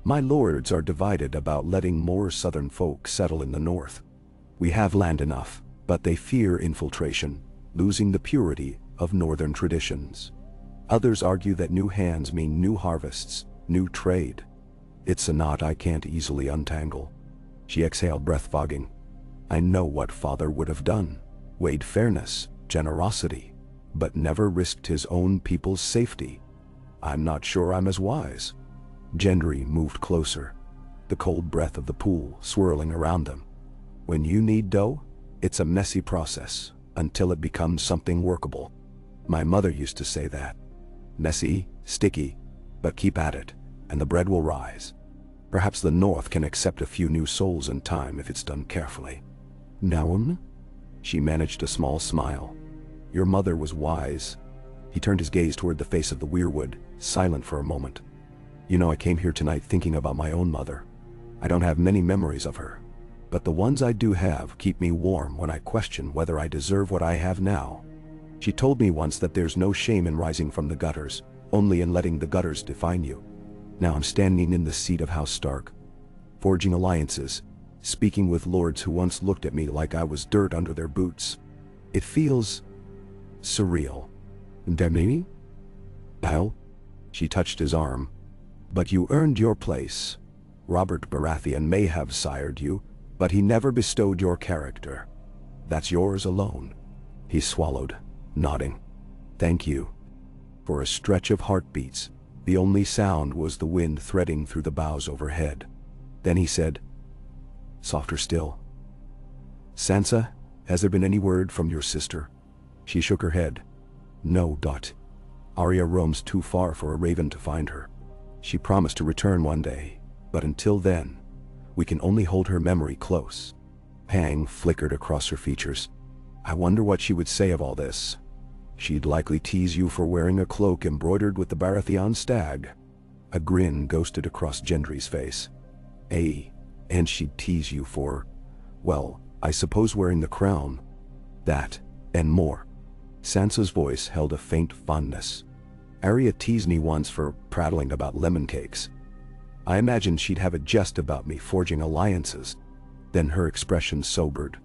"My lords are divided about letting more southern folk settle in the north. We have land enough, but they fear infiltration, losing the purity of northern traditions. Others argue that new hands mean new harvests, new trade. It's a knot I can't easily untangle." She exhaled, breath fogging. "I know what father would have done, weighed fairness, generosity, but never risked his own people's safety. I'm not sure I'm as wise." Gendry moved closer, the cold breath of the pool swirling around them. "When you need dough, it's a messy process until it becomes something workable. My mother used to say that. Messy, sticky, but keep at it, and the bread will rise. Perhaps the North can accept a few new souls in time if it's done carefully." "Naum?" She managed a small smile. "Your mother was wise." He turned his gaze toward the face of the weirwood, silent for a moment. "You know, I came here tonight thinking about my own mother. I don't have many memories of her, but the ones I do have keep me warm when I question whether I deserve what I have now. She told me once that there's no shame in rising from the gutters, only in letting the gutters define you. Now I'm standing in the seat of House Stark, forging alliances, speaking with lords who once looked at me like I was dirt under their boots. It feels surreal." "Demi? Al?" She touched his arm. "But you earned your place. Robert Baratheon may have sired you, but he never bestowed your character. That's yours alone." He swallowed, nodding. "Thank you." For a stretch of heartbeats, the only sound was the wind threading through the boughs overhead. Then he said, softer still, "Sansa, has there been any word from your sister?" She shook her head. "No. Arya roams too far for a raven to find her. She promised to return one day, but until then, we can only hold her memory close." Pang flickered across her features. "I wonder what she would say of all this. She'd likely tease you for wearing a cloak embroidered with the Baratheon stag." A grin ghosted across Gendry's face. And she'd tease you for, well, I suppose wearing the crown. That, and more." Sansa's voice held a faint fondness. "Arya teased me once for prattling about lemon cakes. I imagined she'd have a jest about me forging alliances." Then her expression sobered.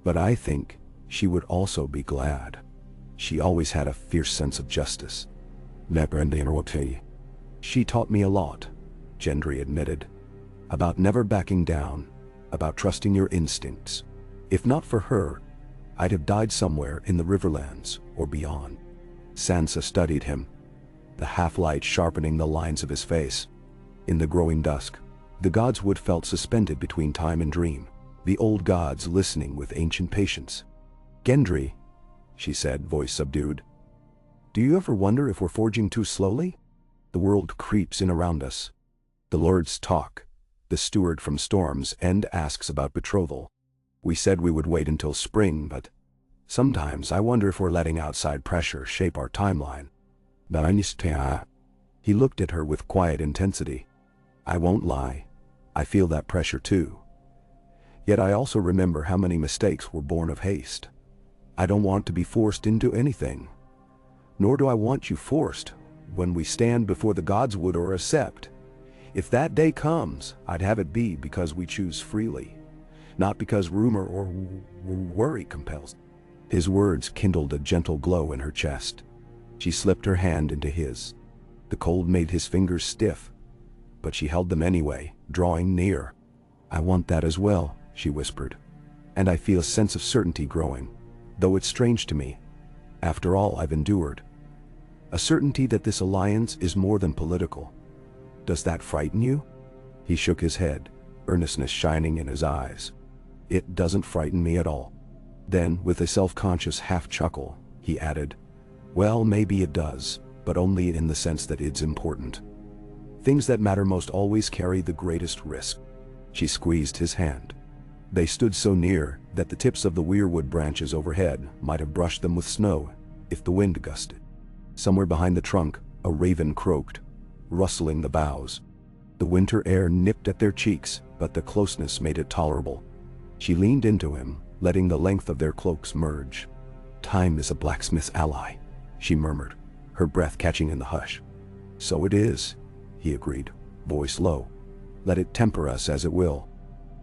"But I think she would also be glad. She always had a fierce sense of justice." "She taught me a lot," Gendry admitted. "About never backing down, about trusting your instincts. If not for her, I'd have died somewhere in the Riverlands or beyond." Sansa studied him, the half-light sharpening the lines of his face. In the growing dusk, the Godswood felt suspended between time and dream. the old gods listening with ancient patience. "Gendry," she said, voice subdued, "do you ever wonder if we're forging too slowly? The world creeps in around us. The lords talk. The steward from Storm's End asks about betrothal. We said we would wait until spring, but sometimes I wonder if we're letting outside pressure shape our timeline." He looked at her with quiet intensity. "I won't lie. I feel that pressure too. Yet I also remember how many mistakes were born of haste. I don't want to be forced into anything. Nor do I want you forced when we stand before the gods would or accept. If that day comes, I'd have it be because we choose freely, not because rumor or worry compels." His words kindled a gentle glow in her chest. She slipped her hand into his. The cold made his fingers stiff, but she held them anyway, drawing near. "I want that as well," she whispered. "And I feel a sense of certainty growing, though it's strange to me, after all I've endured. A certainty that this alliance is more than political. Does that frighten you?" He shook his head, earnestness shining in his eyes. "It doesn't frighten me at all." Then, with a self-conscious half-chuckle, he added, "Well, maybe it does, but only in the sense that it's important. Things that matter most always carry the greatest risk." She squeezed his hand. They stood so near that the tips of the weirwood branches overhead might have brushed them with snow if the wind gusted. Somewhere behind the trunk, a raven croaked, rustling the boughs. The winter air nipped at their cheeks, but the closeness made it tolerable. She leaned into him, letting the length of their cloaks merge. "Time is a blacksmith's ally," she murmured, her breath catching in the hush. "So it is," he agreed, voice low. "Let it temper us as it will."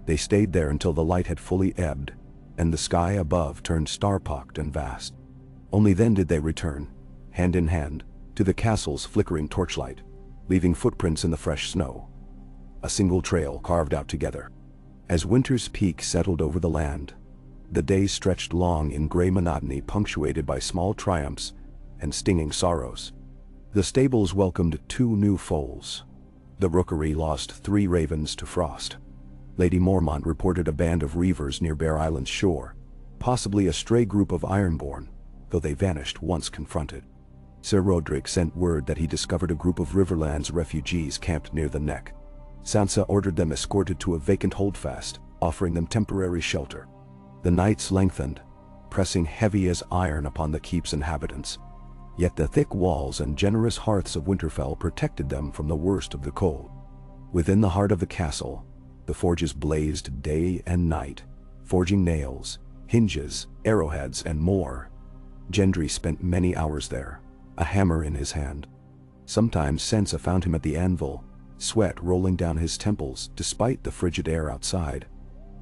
They stayed there until the light had fully ebbed, and the sky above turned star-pocked and vast. Only then did they return, hand in hand, to the castle's flickering torchlight, leaving footprints in the fresh snow. A single trail carved out together. As winter's peak settled over the land, the days stretched long in gray monotony punctuated by small triumphs and stinging sorrows. The stables welcomed 2 new foals. The rookery lost 3 ravens to frost. Lady Mormont reported a band of reavers near Bear Island's shore, possibly a stray group of Ironborn, though they vanished once confronted. Sir Roderick sent word that he discovered a group of Riverlands refugees camped near the neck. Sansa ordered them escorted to a vacant holdfast, offering them temporary shelter. The nights lengthened, pressing heavy as iron upon the keep's inhabitants. Yet the thick walls and generous hearths of Winterfell protected them from the worst of the cold. Within the heart of the castle, the forges blazed day and night, forging nails, hinges, arrowheads, and more. Gendry spent many hours there, a hammer in his hand. Sometimes Sansa found him at the anvil, sweat rolling down his temples despite the frigid air outside.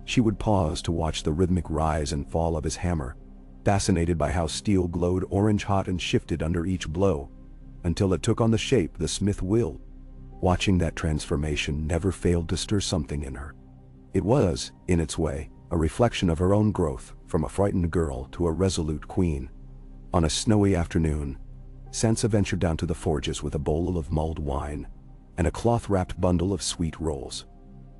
She would pause to watch the rhythmic rise and fall of his hammer, fascinated by how steel glowed orange-hot and shifted under each blow, until it took on the shape the smith willed. Watching that transformation never failed to stir something in her. It was, in its way, a reflection of her own growth from a frightened girl to a resolute queen. On a snowy afternoon, Sansa ventured down to the forges with a bowl of mulled wine and a cloth-wrapped bundle of sweet rolls.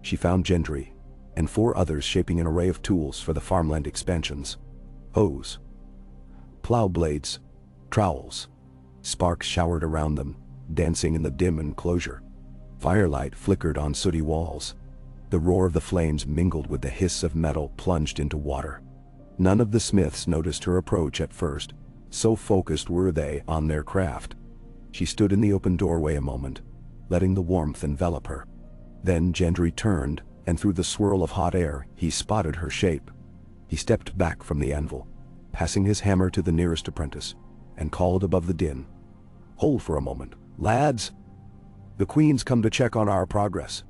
She found Gendry and 4 others shaping an array of tools for the farmland expansions. Hoes, plow blades, trowels. Sparks showered around them, dancing in the dim enclosure. Firelight flickered on sooty walls. The roar of the flames mingled with the hiss of metal plunged into water. None of the smiths noticed her approach at first, so focused were they on their craft. She stood in the open doorway a moment, letting the warmth envelop her. Then Gendry turned, and through the swirl of hot air, he spotted her shape. He stepped back from the anvil, passing his hammer to the nearest apprentice, and called above the din. "Hold for a moment, lads. The Queen's come to check on our progress."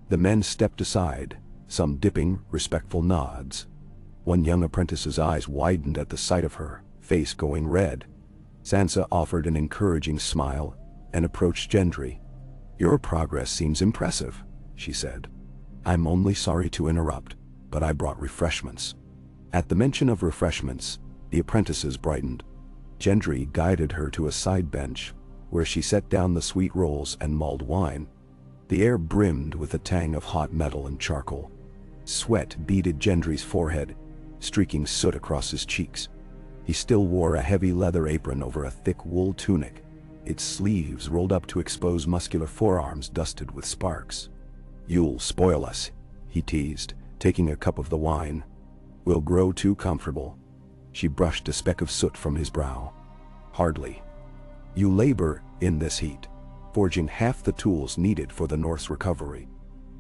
The men stepped aside, some dipping respectful nods. One young apprentice's eyes widened at the sight of her, face going red. Sansa offered an encouraging smile and approached Gendry. "Your progress seems impressive," she said. "I'm only sorry to interrupt, but I brought refreshments." At the mention of refreshments, the apprentices brightened. Gendry guided her to a side bench, where she set down the sweet rolls and mulled wine. The air brimmed with the tang of hot metal and charcoal. Sweat beaded Gendry's forehead, streaking soot across his cheeks. He still wore a heavy leather apron over a thick wool tunic, its sleeves rolled up to expose muscular forearms dusted with sparks. "You'll spoil us," he teased, taking a cup of the wine. "We'll grow too comfortable." She brushed a speck of soot from his brow. "Hardly. You labor in this heat, forging half the tools needed for the North's recovery.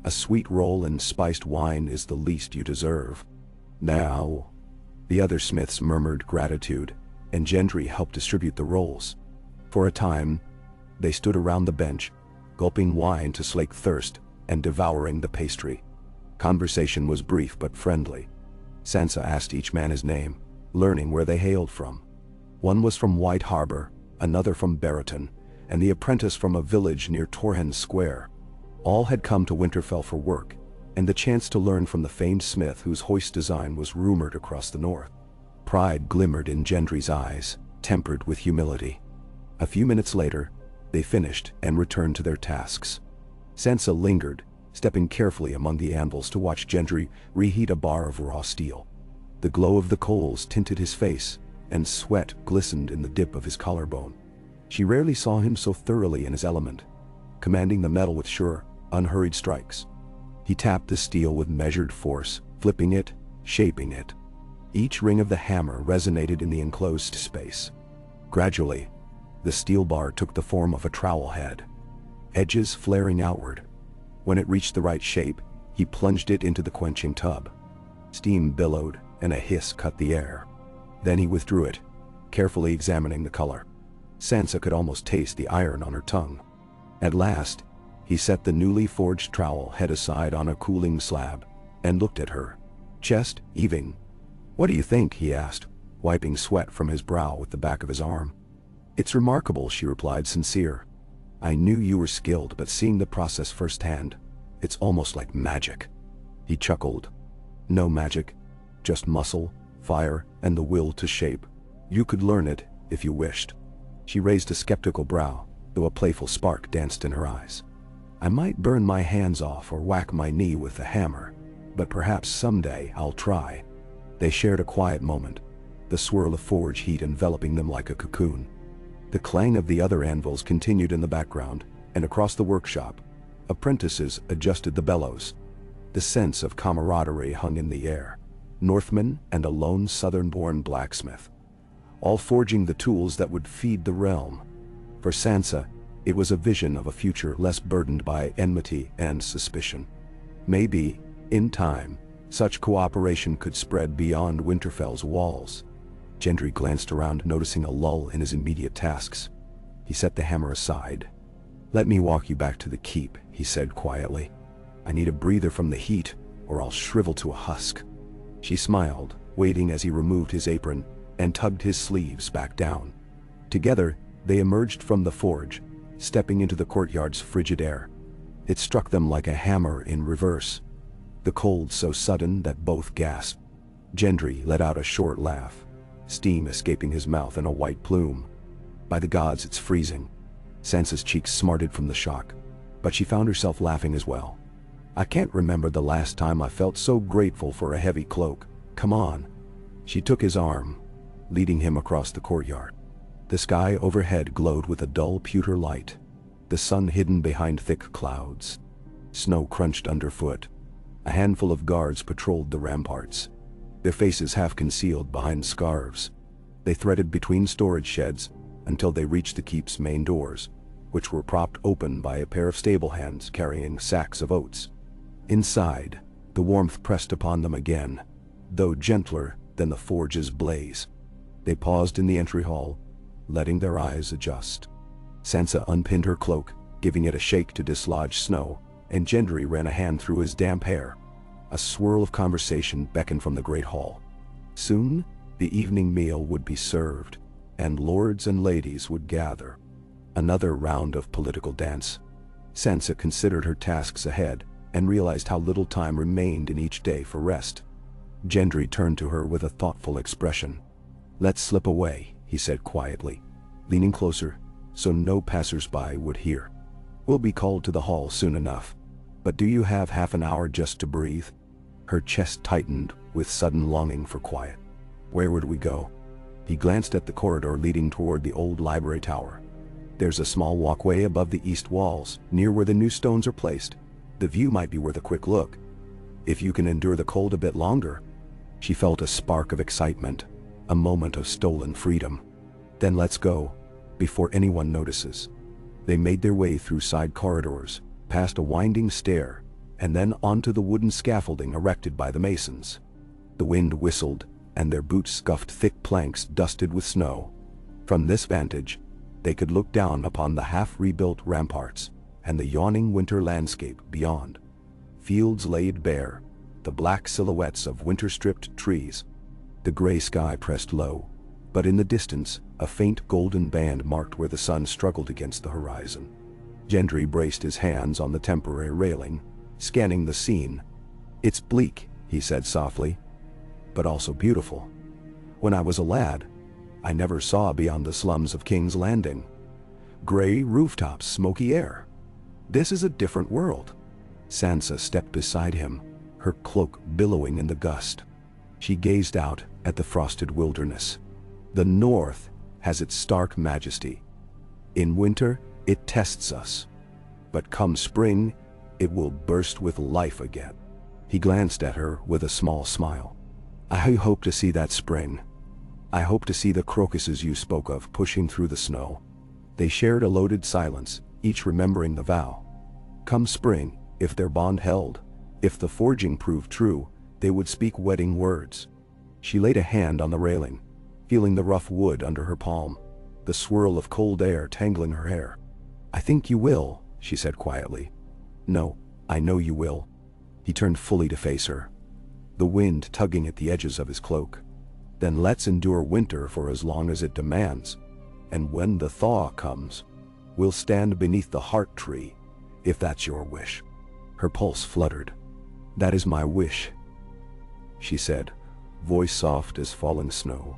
A sweet roll and spiced wine is the least you deserve." "Now." The other smiths murmured gratitude, and Gendry helped distribute the rolls. For a time, they stood around the bench, gulping wine to slake thirst and devouring the pastry. Conversation was brief but friendly. Sansa asked each man his name, learning where they hailed from. One was from White Harbor, another from Baratheon, and the apprentice from a village near Torrhen's Square. All had come to Winterfell for work, and the chance to learn from the famed smith whose hoist design was rumored across the north. Pride glimmered in Gendry's eyes, tempered with humility. A few minutes later, they finished and returned to their tasks. Sansa lingered, stepping carefully among the anvils to watch Gendry reheat a bar of raw steel. The glow of the coals tinted his face, and sweat glistened in the dip of his collarbone. She rarely saw him so thoroughly in his element, commanding the metal with sure, unhurried strikes. He tapped the steel with measured force, flipping it, shaping it. Each ring of the hammer resonated in the enclosed space. Gradually, the steel bar took the form of a trowel head, edges flaring outward. When it reached the right shape, he plunged it into the quenching tub. Steam billowed, and a hiss cut the air. Then he withdrew it, carefully examining the color. Sansa could almost taste the iron on her tongue. At last, he set the newly forged trowel head aside on a cooling slab, and looked at her, chest heaving. "What do you think?" he asked, wiping sweat from his brow with the back of his arm. "It's remarkable," she replied, sincere. "I knew you were skilled, but seeing the process firsthand, it's almost like magic." He chuckled. "No magic, just muscle, fire, and the will to shape. You could learn it, if you wished." She raised a skeptical brow, though a playful spark danced in her eyes. "I might burn my hands off or whack my knee with a hammer, but perhaps someday I'll try." They shared a quiet moment, the swirl of forge heat enveloping them like a cocoon. The clang of the other anvils continued in the background, and across the workshop, apprentices adjusted the bellows. The sense of camaraderie hung in the air. Northmen and a lone southern-born blacksmith, all forging the tools that would feed the realm. For Sansa, it was a vision of a future less burdened by enmity and suspicion. Maybe, in time, such cooperation could spread beyond Winterfell's walls. Gendry glanced around, noticing a lull in his immediate tasks. He set the hammer aside. "Let me walk you back to the keep," he said quietly. "I need a breather from the heat, or I'll shrivel to a husk." She smiled, waiting as he removed his apron and tugged his sleeves back down. Together, they emerged from the forge, stepping into the courtyard's frigid air. It struck them like a hammer in reverse, the cold so sudden that both gasped. Gendry let out a short laugh, steam escaping his mouth in a white plume. "By the gods, it's freezing." Sansa's cheeks smarted from the shock, but she found herself laughing as well. "I can't remember the last time I felt so grateful for a heavy cloak. Come on." She took his arm, leading him across the courtyard. The sky overhead glowed with a dull pewter light, the sun hidden behind thick clouds. Snow crunched underfoot. A handful of guards patrolled the ramparts, their faces half concealed behind scarves. They threaded between storage sheds until they reached the keep's main doors, which were propped open by a pair of stable hands carrying sacks of oats. Inside, the warmth pressed upon them again, though gentler than the forge's blaze. They paused in the entry hall, letting their eyes adjust. Sansa unpinned her cloak, giving it a shake to dislodge snow, and Gendry ran a hand through his damp hair. A swirl of conversation beckoned from the great hall. Soon, the evening meal would be served, and lords and ladies would gather. Another round of political dance. Sansa considered her tasks ahead and realized how little time remained in each day for rest. Gendry turned to her with a thoughtful expression. "Let's slip away," he said quietly, leaning closer so no passers-by would hear. "We'll be called to the hall soon enough. But do you have half an hour just to breathe?" Her chest tightened with sudden longing for quiet. Where would we go? He glanced at the corridor leading toward the old library tower. There's a small walkway above the east walls, near where the new stones are placed. The view might be worth a quick look. If you can endure the cold a bit longer. She felt a spark of excitement, a moment of stolen freedom. Then let's go, before anyone notices. They made their way through side corridors, past a winding stair, and then onto the wooden scaffolding erected by the masons. The wind whistled, and their boots scuffed thick planks dusted with snow. From this vantage, they could look down upon the half-rebuilt ramparts and the yawning winter landscape beyond. Fields laid bare, the black silhouettes of winter-stripped trees. The gray sky pressed low, but in the distance, a faint golden band marked where the sun struggled against the horizon. Gendry braced his hands on the temporary railing, scanning the scene. "It's bleak," he said softly, "but also beautiful. When I was a lad, I never saw beyond the slums of King's Landing. Gray rooftops, smoky air. This is a different world." Sansa stepped beside him, her cloak billowing in the gust. She gazed out at the frosted wilderness. The North has its stark majesty. In winter, it tests us. But come spring, it will burst with life again. He glanced at her with a small smile. "I hope to see that spring. I hope to see the crocuses you spoke of pushing through the snow." They shared a loaded silence, each remembering the vow. Come spring, if their bond held, if the forging proved true, they would speak wedding words. She laid a hand on the railing, feeling the rough wood under her palm, the swirl of cold air tangling her hair. "I think you will," she said quietly. "No, I know you will." He turned fully to face her, the wind tugging at the edges of his cloak. "Then let's endure winter for as long as it demands. And when the thaw comes, we'll stand beneath the heart tree, if that's your wish." Her pulse fluttered. "That is my wish," she said, voice soft as falling snow.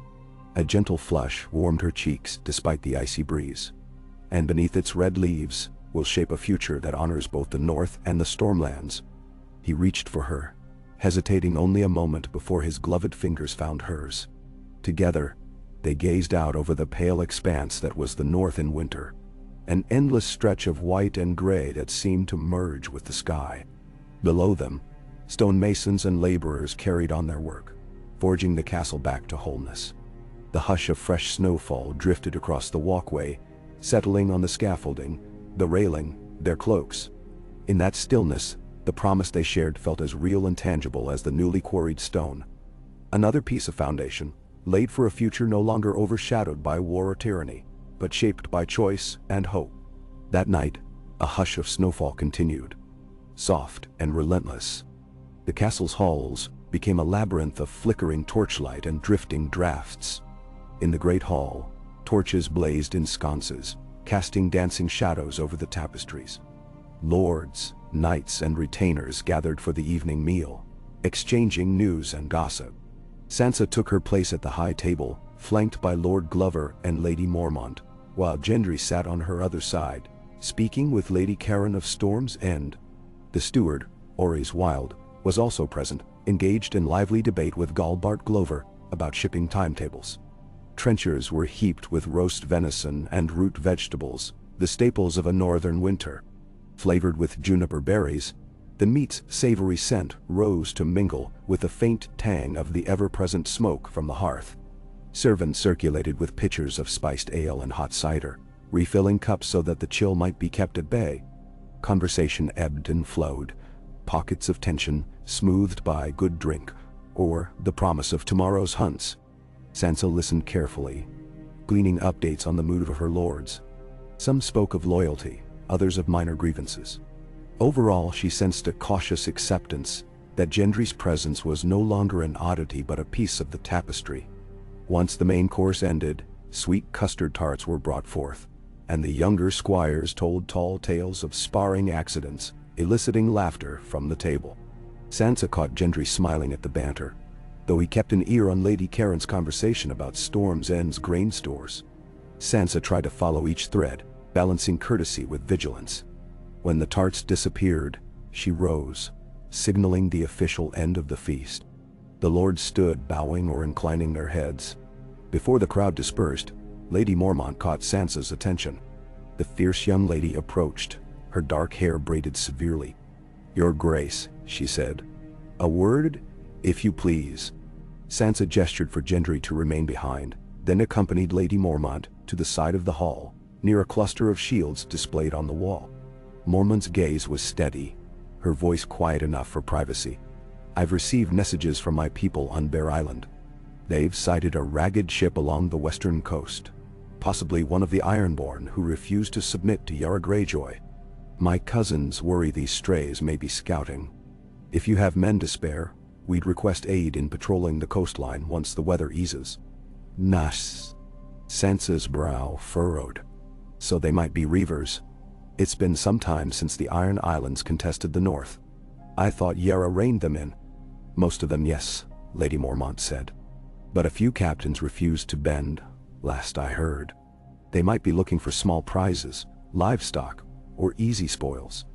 A gentle flush warmed her cheeks despite the icy breeze. "And beneath its red leaves, we'll shape a future that honors both the North and the Stormlands." He reached for her, hesitating only a moment before his gloved fingers found hers. Together, they gazed out over the pale expanse that was the North in winter, an endless stretch of white and gray that seemed to merge with the sky. Below them, stonemasons and laborers carried on their work, forging the castle back to wholeness. The hush of fresh snowfall drifted across the walkway, settling on the scaffolding, the railing, their cloaks. In that stillness, the promise they shared felt as real and tangible as the newly quarried stone. Another piece of foundation, laid for a future no longer overshadowed by war or tyranny, but shaped by choice and hope. That night, a hush of snowfall continued, soft and relentless. The castle's halls became a labyrinth of flickering torchlight and drifting drafts. In the great hall, torches blazed in sconces, casting dancing shadows over the tapestries. Lords, knights, and retainers gathered for the evening meal, exchanging news and gossip. Sansa took her place at the high table, flanked by Lord Glover and Lady Mormont, while Gendry sat on her other side, speaking with Lady Karen of Storm's End. The steward, Orys Wilde, was also present, engaged in lively debate with Galbart Glover about shipping timetables. Trenchers were heaped with roast venison and root vegetables, the staples of a northern winter. Flavored with juniper berries, the meat's savory scent rose to mingle with the faint tang of the ever-present smoke from the hearth. Servants circulated with pitchers of spiced ale and hot cider, refilling cups so that the chill might be kept at bay. Conversation ebbed and flowed, pockets of tension smoothed by good drink or the promise of tomorrow's hunts. Sansa listened carefully, gleaning updates on the mood of her lords. Some spoke of loyalty, others of minor grievances. Overall, she sensed a cautious acceptance that Gendry's presence was no longer an oddity but a piece of the tapestry. Once the main course ended, sweet custard tarts were brought forth, and the younger squires told tall tales of sparring accidents, eliciting laughter from the table. Sansa caught Gendry smiling at the banter, though he kept an ear on Lady Karen's conversation about Storm's End's grain stores. Sansa tried to follow each thread, balancing courtesy with vigilance. When the tarts disappeared, she rose, signaling the official end of the feast. The lords stood, bowing or inclining their heads. Before the crowd dispersed, Lady Mormont caught Sansa's attention. The fierce young lady approached, her dark hair braided severely. "Your Grace," she said. "A word, if you please." Sansa gestured for Gendry to remain behind, then accompanied Lady Mormont to the side of the hall, near a cluster of shields displayed on the wall. Mormont's gaze was steady, her voice quiet enough for privacy. "I've received messages from my people on Bear Island. They've sighted a ragged ship along the western coast, possibly one of the Ironborn who refused to submit to Yara Greyjoy. My cousins worry these strays may be scouting. If you have men to spare, we'd request aid in patrolling the coastline once the weather eases." "Nas." Sansa's brow furrowed. "So they might be reavers. It's been some time since the Iron Islands contested the north. I thought Yara reined them in." "Most of them, yes," Lady Mormont said. "But a few captains refused to bend, last I heard. They might be looking for small prizes, livestock, or easy spoils.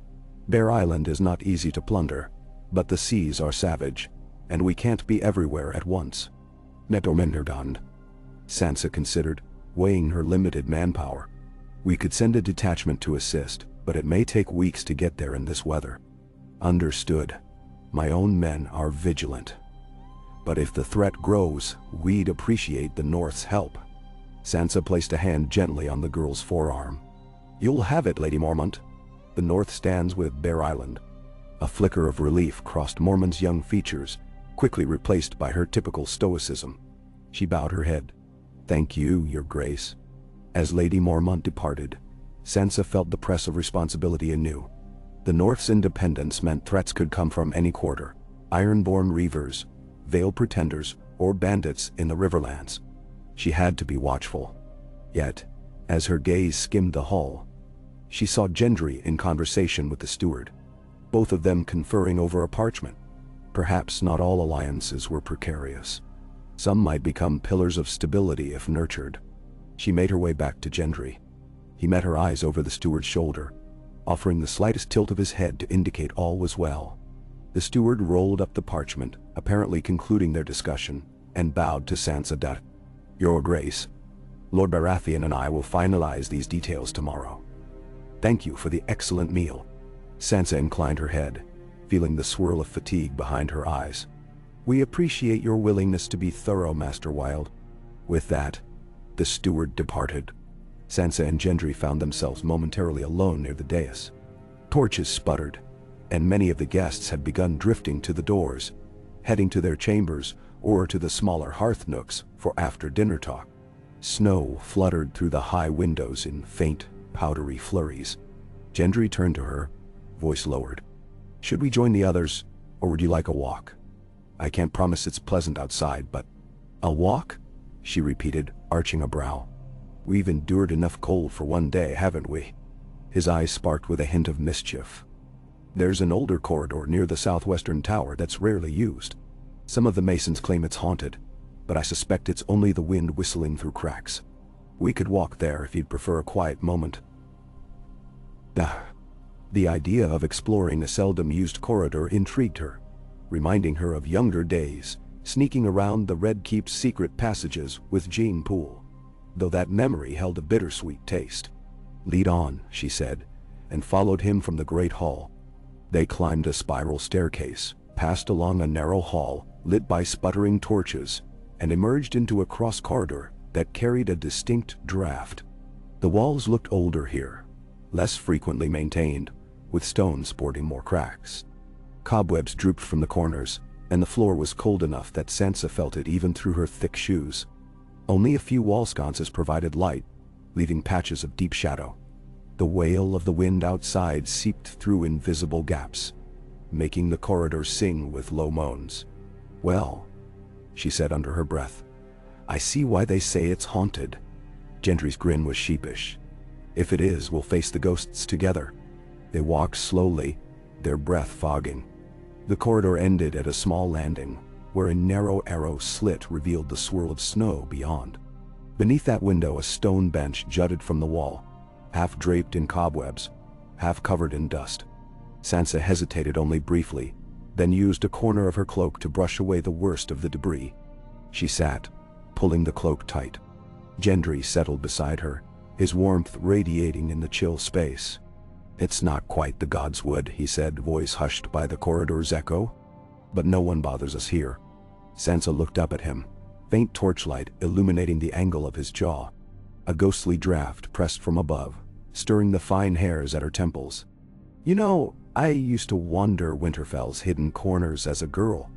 Bear Island is not easy to plunder, but the seas are savage, and we can't be everywhere at once." "Netormenderdand," Sansa considered, weighing her limited manpower. "We could send a detachment to assist, but it may take weeks to get there in this weather." "Understood. My own men are vigilant. But if the threat grows, we'd appreciate the North's help." Sansa placed a hand gently on the girl's forearm. "You'll have it, Lady Mormont. The North stands with Bear Island." A flicker of relief crossed Mormont's young features, quickly replaced by her typical stoicism. She bowed her head. "Thank you, Your Grace." As Lady Mormont departed, Sansa felt the press of responsibility anew. The North's independence meant threats could come from any quarter: Ironborn reavers, veiled pretenders, or bandits in the Riverlands. She had to be watchful. Yet, as her gaze skimmed the hall, she saw Gendry in conversation with the steward, both of them conferring over a parchment. Perhaps not all alliances were precarious. Some might become pillars of stability if nurtured. She made her way back to Gendry. He met her eyes over the steward's shoulder, offering the slightest tilt of his head to indicate all was well. The steward rolled up the parchment, apparently concluding their discussion, and bowed to Sansa. "Your Grace, Lord Baratheon and I will finalize these details tomorrow. Thank you for the excellent meal." Sansa inclined her head, feeling the swirl of fatigue behind her eyes. "We appreciate your willingness to be thorough, Master Wild." With that, the steward departed. Sansa and Gendry found themselves momentarily alone near the dais. Torches sputtered, and many of the guests had begun drifting to the doors, heading to their chambers or to the smaller hearth nooks for after-dinner talk. Snow fluttered through the high windows in faint, powdery flurries. Gendry turned to her, voice lowered. "Should we join the others, or would you like a walk? I can't promise it's pleasant outside, but—" "A walk?" she repeated, arching a brow. "We've endured enough cold for one day, haven't we?" His eyes sparked with a hint of mischief. "There's an older corridor near the southwestern tower that's rarely used. Some of the masons claim it's haunted, but I suspect it's only the wind whistling through cracks. We could walk there if you'd prefer a quiet moment." The idea of exploring a seldom-used corridor intrigued her, reminding her of younger days, sneaking around the Red Keep's secret passages with Jean Poole, though that memory held a bittersweet taste. "Lead on," she said, and followed him from the great hall. They climbed a spiral staircase, passed along a narrow hall lit by sputtering torches, and emerged into a cross corridor that carried a distinct draft. The walls looked older here, less frequently maintained, with stones sporting more cracks. Cobwebs drooped from the corners, and the floor was cold enough that Sansa felt it even through her thick shoes. Only a few wall sconces provided light, leaving patches of deep shadow. The wail of the wind outside seeped through invisible gaps, making the corridor sing with low moans. "Well," she said under her breath, "I see why they say it's haunted." Gendry's grin was sheepish. "If it is, we'll face the ghosts together." They walked slowly, their breath fogging. The corridor ended at a small landing, where a narrow arrow slit revealed the swirl of snow beyond. Beneath that window a stone bench jutted from the wall, half draped in cobwebs, half covered in dust. Sansa hesitated only briefly, then used a corner of her cloak to brush away the worst of the debris. She sat, pulling the cloak tight. Gendry settled beside her, his warmth radiating in the chill space. "It's not quite the gods would," he said, voice hushed by the corridor's echo. "But no one bothers us here." Sansa looked up at him, faint torchlight illuminating the angle of his jaw. A ghostly draft pressed from above, stirring the fine hairs at her temples. "You know, I used to wander Winterfell's hidden corners as a girl,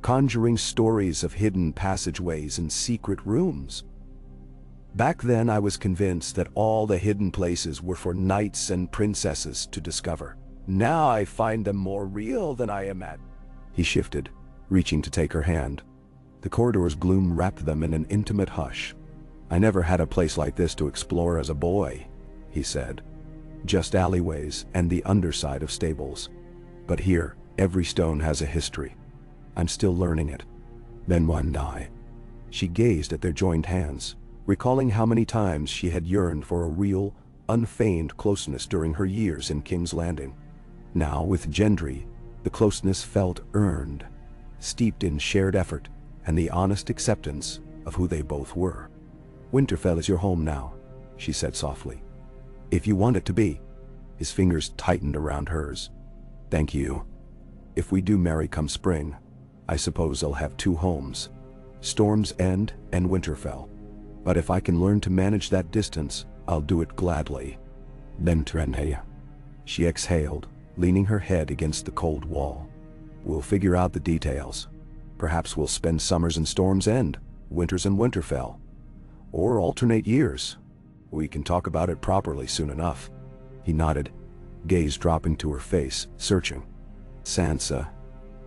conjuring stories of hidden passageways and secret rooms. Back then I was convinced that all the hidden places were for knights and princesses to discover. Now I find them more real than I imagined." He shifted, reaching to take her hand. The corridor's gloom wrapped them in an intimate hush. "I never had a place like this to explore as a boy," he said. "Just alleyways and the underside of stables. But here, every stone has a history. I'm still learning it." Then one day, she gazed at their joined hands, recalling how many times she had yearned for a real, unfeigned closeness during her years in King's Landing. Now, with Gendry, the closeness felt earned, steeped in shared effort and the honest acceptance of who they both were. "Winterfell is your home now," she said softly. "If you want it to be." His fingers tightened around hers. "Thank you. If we do marry come spring, I suppose I'll have two homes, Storm's End and Winterfell. But if I can learn to manage that distance, I'll do it gladly." Then Trenheya. She exhaled, leaning her head against the cold wall. "We'll figure out the details. Perhaps we'll spend summers in Storm's End, winters in Winterfell. Or alternate years. We can talk about it properly soon enough." He nodded, gaze dropping to her face, searching. "Sansa,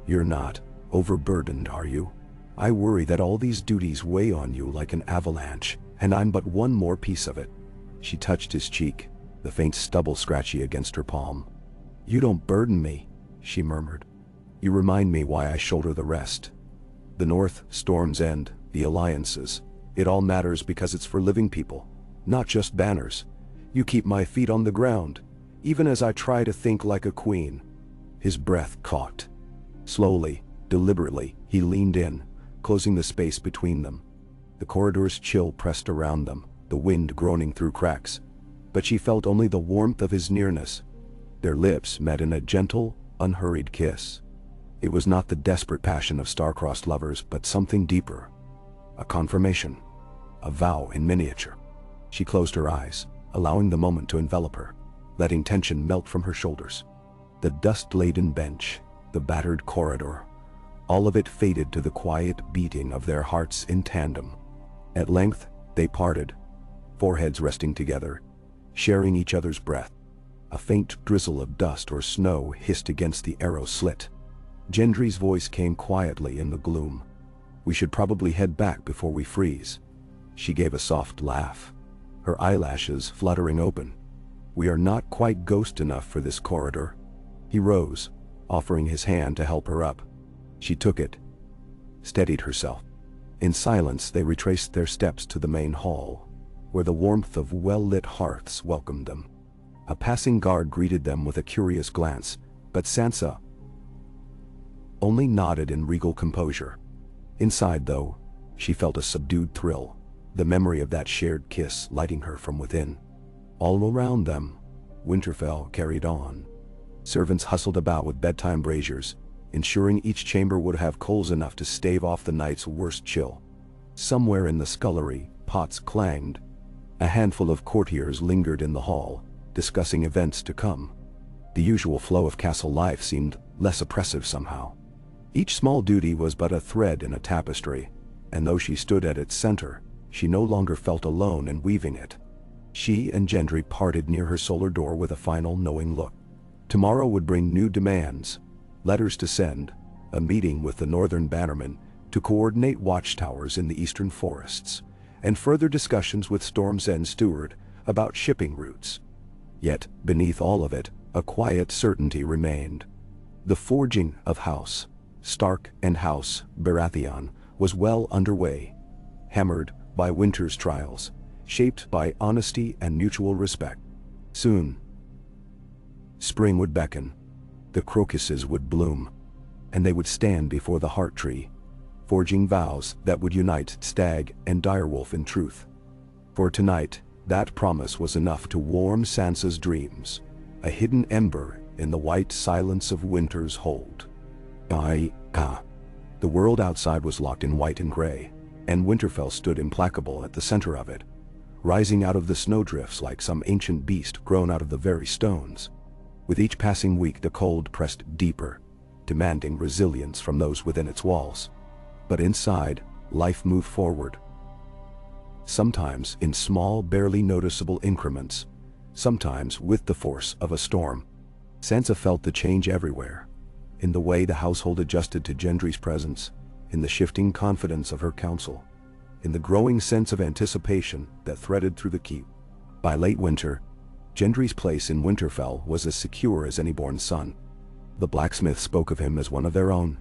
you're not overburdened, are you? I worry that all these duties weigh on you like an avalanche, and I'm but one more piece of it." She touched his cheek, the faint stubble scratchy against her palm. "You don't burden me," she murmured. "You remind me why I shoulder the rest. The North, Storm's End, the alliances. It all matters because it's for living people, not just banners. You keep my feet on the ground, even as I try to think like a queen." His breath caught. Slowly, deliberately, he leaned in, closing the space between them. The corridor's chill pressed around them, the wind groaning through cracks. But she felt only the warmth of his nearness. Their lips met in a gentle, unhurried kiss. It was not the desperate passion of star-crossed lovers, but something deeper. A confirmation. A vow in miniature. She closed her eyes, allowing the moment to envelop her, letting tension melt from her shoulders. The dust-laden bench, the battered corridor, all of it faded to the quiet beating of their hearts in tandem. At length, they parted, foreheads resting together, sharing each other's breath. A faint drizzle of dust or snow hissed against the arrow slit. Gendry's voice came quietly in the gloom. "We should probably head back before we freeze." She gave a soft laugh, her eyelashes fluttering open. "We are not quite ghost enough for this corridor." He rose, offering his hand to help her up. She took it, steadied herself. In silence they retraced their steps to the main hall, where the warmth of well-lit hearths welcomed them. A passing guard greeted them with a curious glance, but Sansa only nodded in regal composure. Inside, though, she felt a subdued thrill, the memory of that shared kiss lighting her from within. All around them, Winterfell carried on. Servants hustled about with bedtime braziers, ensuring each chamber would have coals enough to stave off the night's worst chill. Somewhere in the scullery, pots clanged. A handful of courtiers lingered in the hall, discussing events to come. The usual flow of castle life seemed less oppressive somehow. Each small duty was but a thread in a tapestry, and though she stood at its center, she no longer felt alone in weaving it. She and Gendry parted near her solar door with a final knowing look. Tomorrow would bring new demands, letters to send, a meeting with the northern bannermen to coordinate watchtowers in the eastern forests, and further discussions with Storm's End steward about shipping routes. Yet, beneath all of it, a quiet certainty remained. The forging of House Stark and House Baratheon was well underway, hammered by winter's trials, shaped by honesty and mutual respect. Soon, spring would beckon, the crocuses would bloom, and they would stand before the heart tree, forging vows that would unite Stag and Direwolf in truth. For tonight, that promise was enough to warm Sansa's dreams, a hidden ember in the white silence of winter's hold. The world outside was locked in white and gray, and Winterfell stood implacable at the center of it, rising out of the snowdrifts like some ancient beast grown out of the very stones. With each passing week the cold pressed deeper, demanding resilience from those within its walls. But inside, life moved forward. Sometimes in small, barely noticeable increments, sometimes with the force of a storm. Sansa felt the change everywhere, in the way the household adjusted to Gendry's presence, in the shifting confidence of her council, in the growing sense of anticipation that threaded through the keep. By late winter, Gendry's place in Winterfell was as secure as any born son. The blacksmiths spoke of him as one of their own,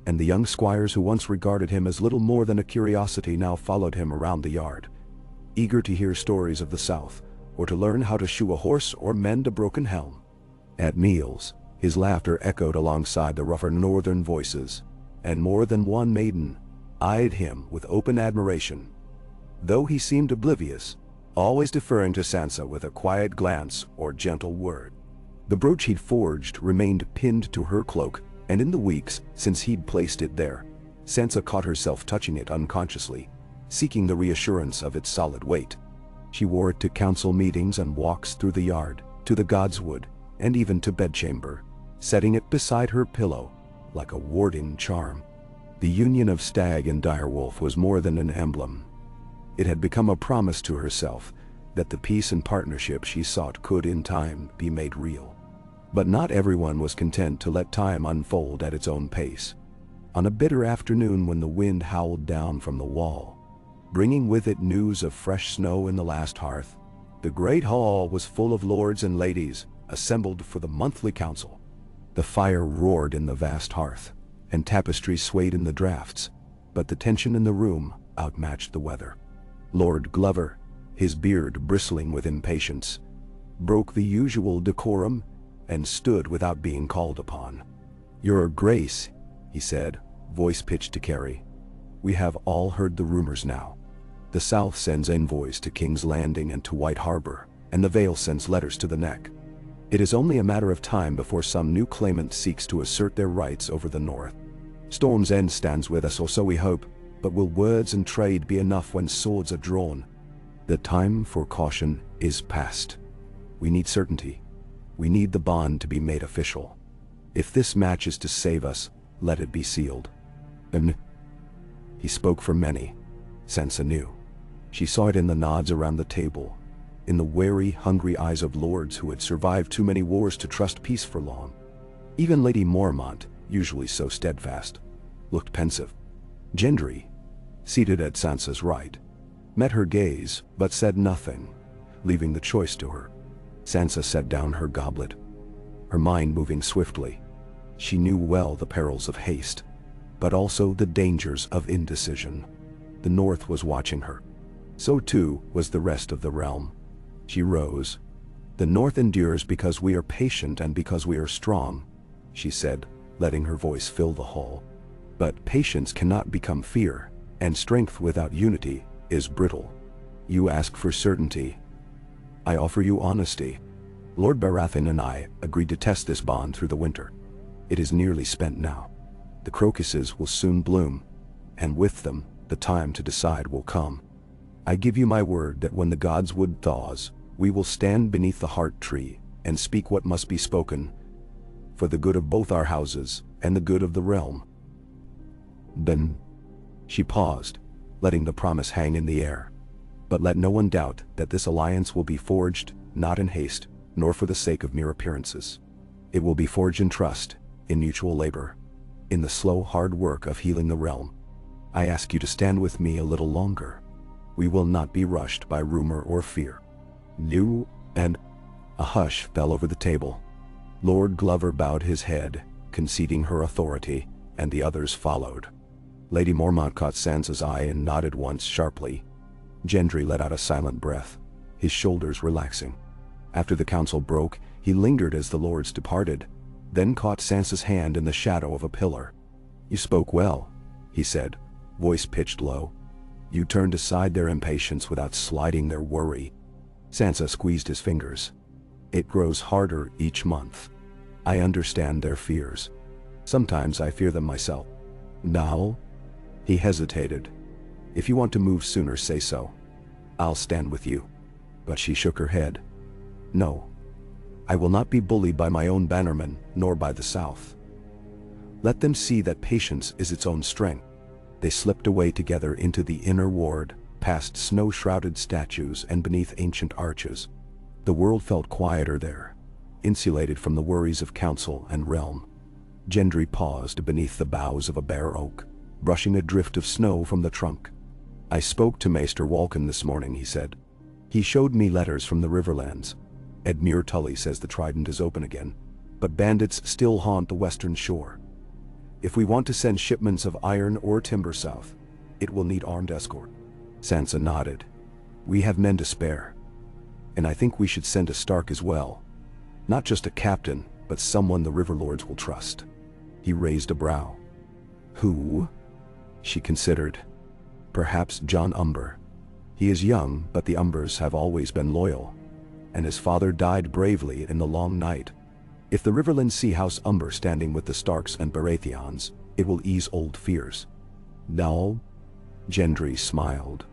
and the young squires who once regarded him as little more than a curiosity now followed him around the yard, eager to hear stories of the South, or to learn how to shoe a horse or mend a broken helm. At meals, his laughter echoed alongside the rougher northern voices, and more than one maiden eyed him with open admiration, though he seemed oblivious, always deferring to Sansa with a quiet glance or gentle word. The brooch he'd forged remained pinned to her cloak, and in the weeks since he'd placed it there, Sansa caught herself touching it unconsciously, seeking the reassurance of its solid weight. She wore it to council meetings and walks through the yard, to the Godswood, and even to bedchamber, setting it beside her pillow like a warding charm. The union of Stag and Direwolf was more than an emblem. It had become a promise to herself that the peace and partnership she sought could in time be made real. But not everyone was content to let time unfold at its own pace. On a bitter afternoon when the wind howled down from the wall, bringing with it news of fresh snow in the last hearth, the great hall was full of lords and ladies assembled for the monthly council. The fire roared in the vast hearth, and tapestries swayed in the drafts, but the tension in the room outmatched the weather. Lord Glover, his beard bristling with impatience, broke the usual decorum and stood without being called upon. "Your Grace," he said, voice pitched to Carrie, "we have all heard the rumors now. The South sends envoys to King's Landing and to White Harbor, and the Vale sends letters to the Neck. It is only a matter of time before some new claimant seeks to assert their rights over the North. Storm's End stands with us, or so we hope, but will words and trade be enough when swords are drawn? The time for caution is past. We need certainty. We need the bond to be made official. If this match is to save us, let it be sealed." And he spoke for many, Sansa knew. She saw it in the nods around the table, in the wary, hungry eyes of lords who had survived too many wars to trust peace for long. Even Lady Mormont, usually so steadfast, looked pensive. Gendry, seated at Sansa's right, met her gaze but said nothing, leaving the choice to her. Sansa set down her goblet, her mind moving swiftly. She knew well the perils of haste, but also the dangers of indecision. The North was watching her. So too was the rest of the realm. She rose. "The North endures because we are patient and because we are strong," she said, letting her voice fill the hall. "But patience cannot become fear, and strength without unity is brittle. You ask for certainty. I offer you honesty. Lord Baratheon and I agreed to test this bond through the winter. It is nearly spent now. The crocuses will soon bloom, and with them, the time to decide will come. I give you my word that when the Godswood thaws, we will stand beneath the heart tree and speak what must be spoken, for the good of both our houses and the good of the realm." Then she paused, letting the promise hang in the air. "But let no one doubt that this alliance will be forged not in haste, nor for the sake of mere appearances. It will be forged in trust, in mutual labor, in the slow, hard work of healing the realm. I ask you to stand with me a little longer. We will not be rushed by rumor or fear. You and—" A hush fell over the table. Lord Glover bowed his head, conceding her authority, and the others followed. Lady Mormont caught Sansa's eye and nodded once sharply. Gendry let out a silent breath, his shoulders relaxing. After the council broke, he lingered as the lords departed, then caught Sansa's hand in the shadow of a pillar. "You spoke well," he said, voice pitched low. "You turned aside their impatience without slighting their worry." Sansa squeezed his fingers. "It grows harder each month. I understand their fears. Sometimes I fear them myself." "Now?" He hesitated. "If you want to move sooner, say so. I'll stand with you." But she shook her head. "No. I will not be bullied by my own bannermen, nor by the South. Let them see that patience is its own strength." They slipped away together into the inner ward, past snow-shrouded statues and beneath ancient arches. The world felt quieter there, insulated from the worries of council and realm. Gendry paused beneath the boughs of a bare oak, brushing a drift of snow from the trunk. "I spoke to Maester Walken this morning," he said. "He showed me letters from the Riverlands. Edmure Tully says the Trident is open again, but bandits still haunt the western shore. If we want to send shipments of iron or timber south, it will need armed escort." Sansa nodded. "We have men to spare. And I think we should send a Stark as well. Not just a captain, but someone the Riverlords will trust." He raised a brow. "Who?" She considered. "Perhaps John Umber. He is young, but the Umbers have always been loyal. And his father died bravely in the Long Night. If the Riverlands see House Umber standing with the Starks and Baratheons, it will ease old fears." "No?" Gendry smiled.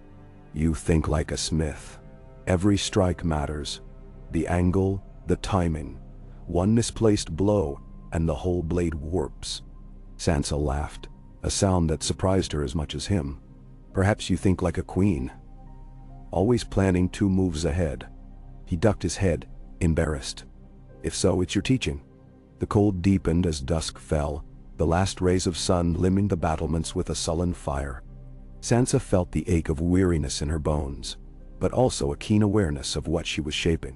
"You think like a smith. Every strike matters. The angle, the timing. One misplaced blow, and the whole blade warps." Sansa laughed, a sound that surprised her as much as him. "Perhaps you think like a queen. Always planning 2 moves ahead." He ducked his head, embarrassed. "If so, it's your teaching." The cold deepened as dusk fell, the last rays of sun limning the battlements with a sullen fire. Sansa felt the ache of weariness in her bones, but also a keen awareness of what she was shaping.